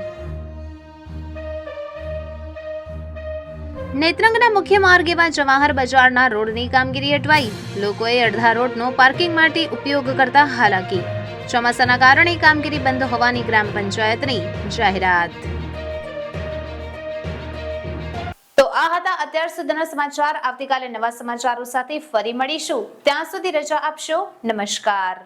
નેત્રંગના મુખ્ય માર્ગ એવા જવાહર બજારના રોડની કામગીરી અટવાઈ. લોકોએ અડધા રોડનો પાર્કિંગ માટે ઉપયોગ કરતા હાલાકી. ચોમાસાના કારણે કામગીરી બંધ હોવાની ગ્રામ પંચાયતની જાહેરાત. તો આ હતા અત્યાર સુધીના સમાચાર. આવતીકાલે નવા સમાચારો સાથે ફરી મળીશું. ત્યાં સુધી રજા આપશો. નમસ્કાર.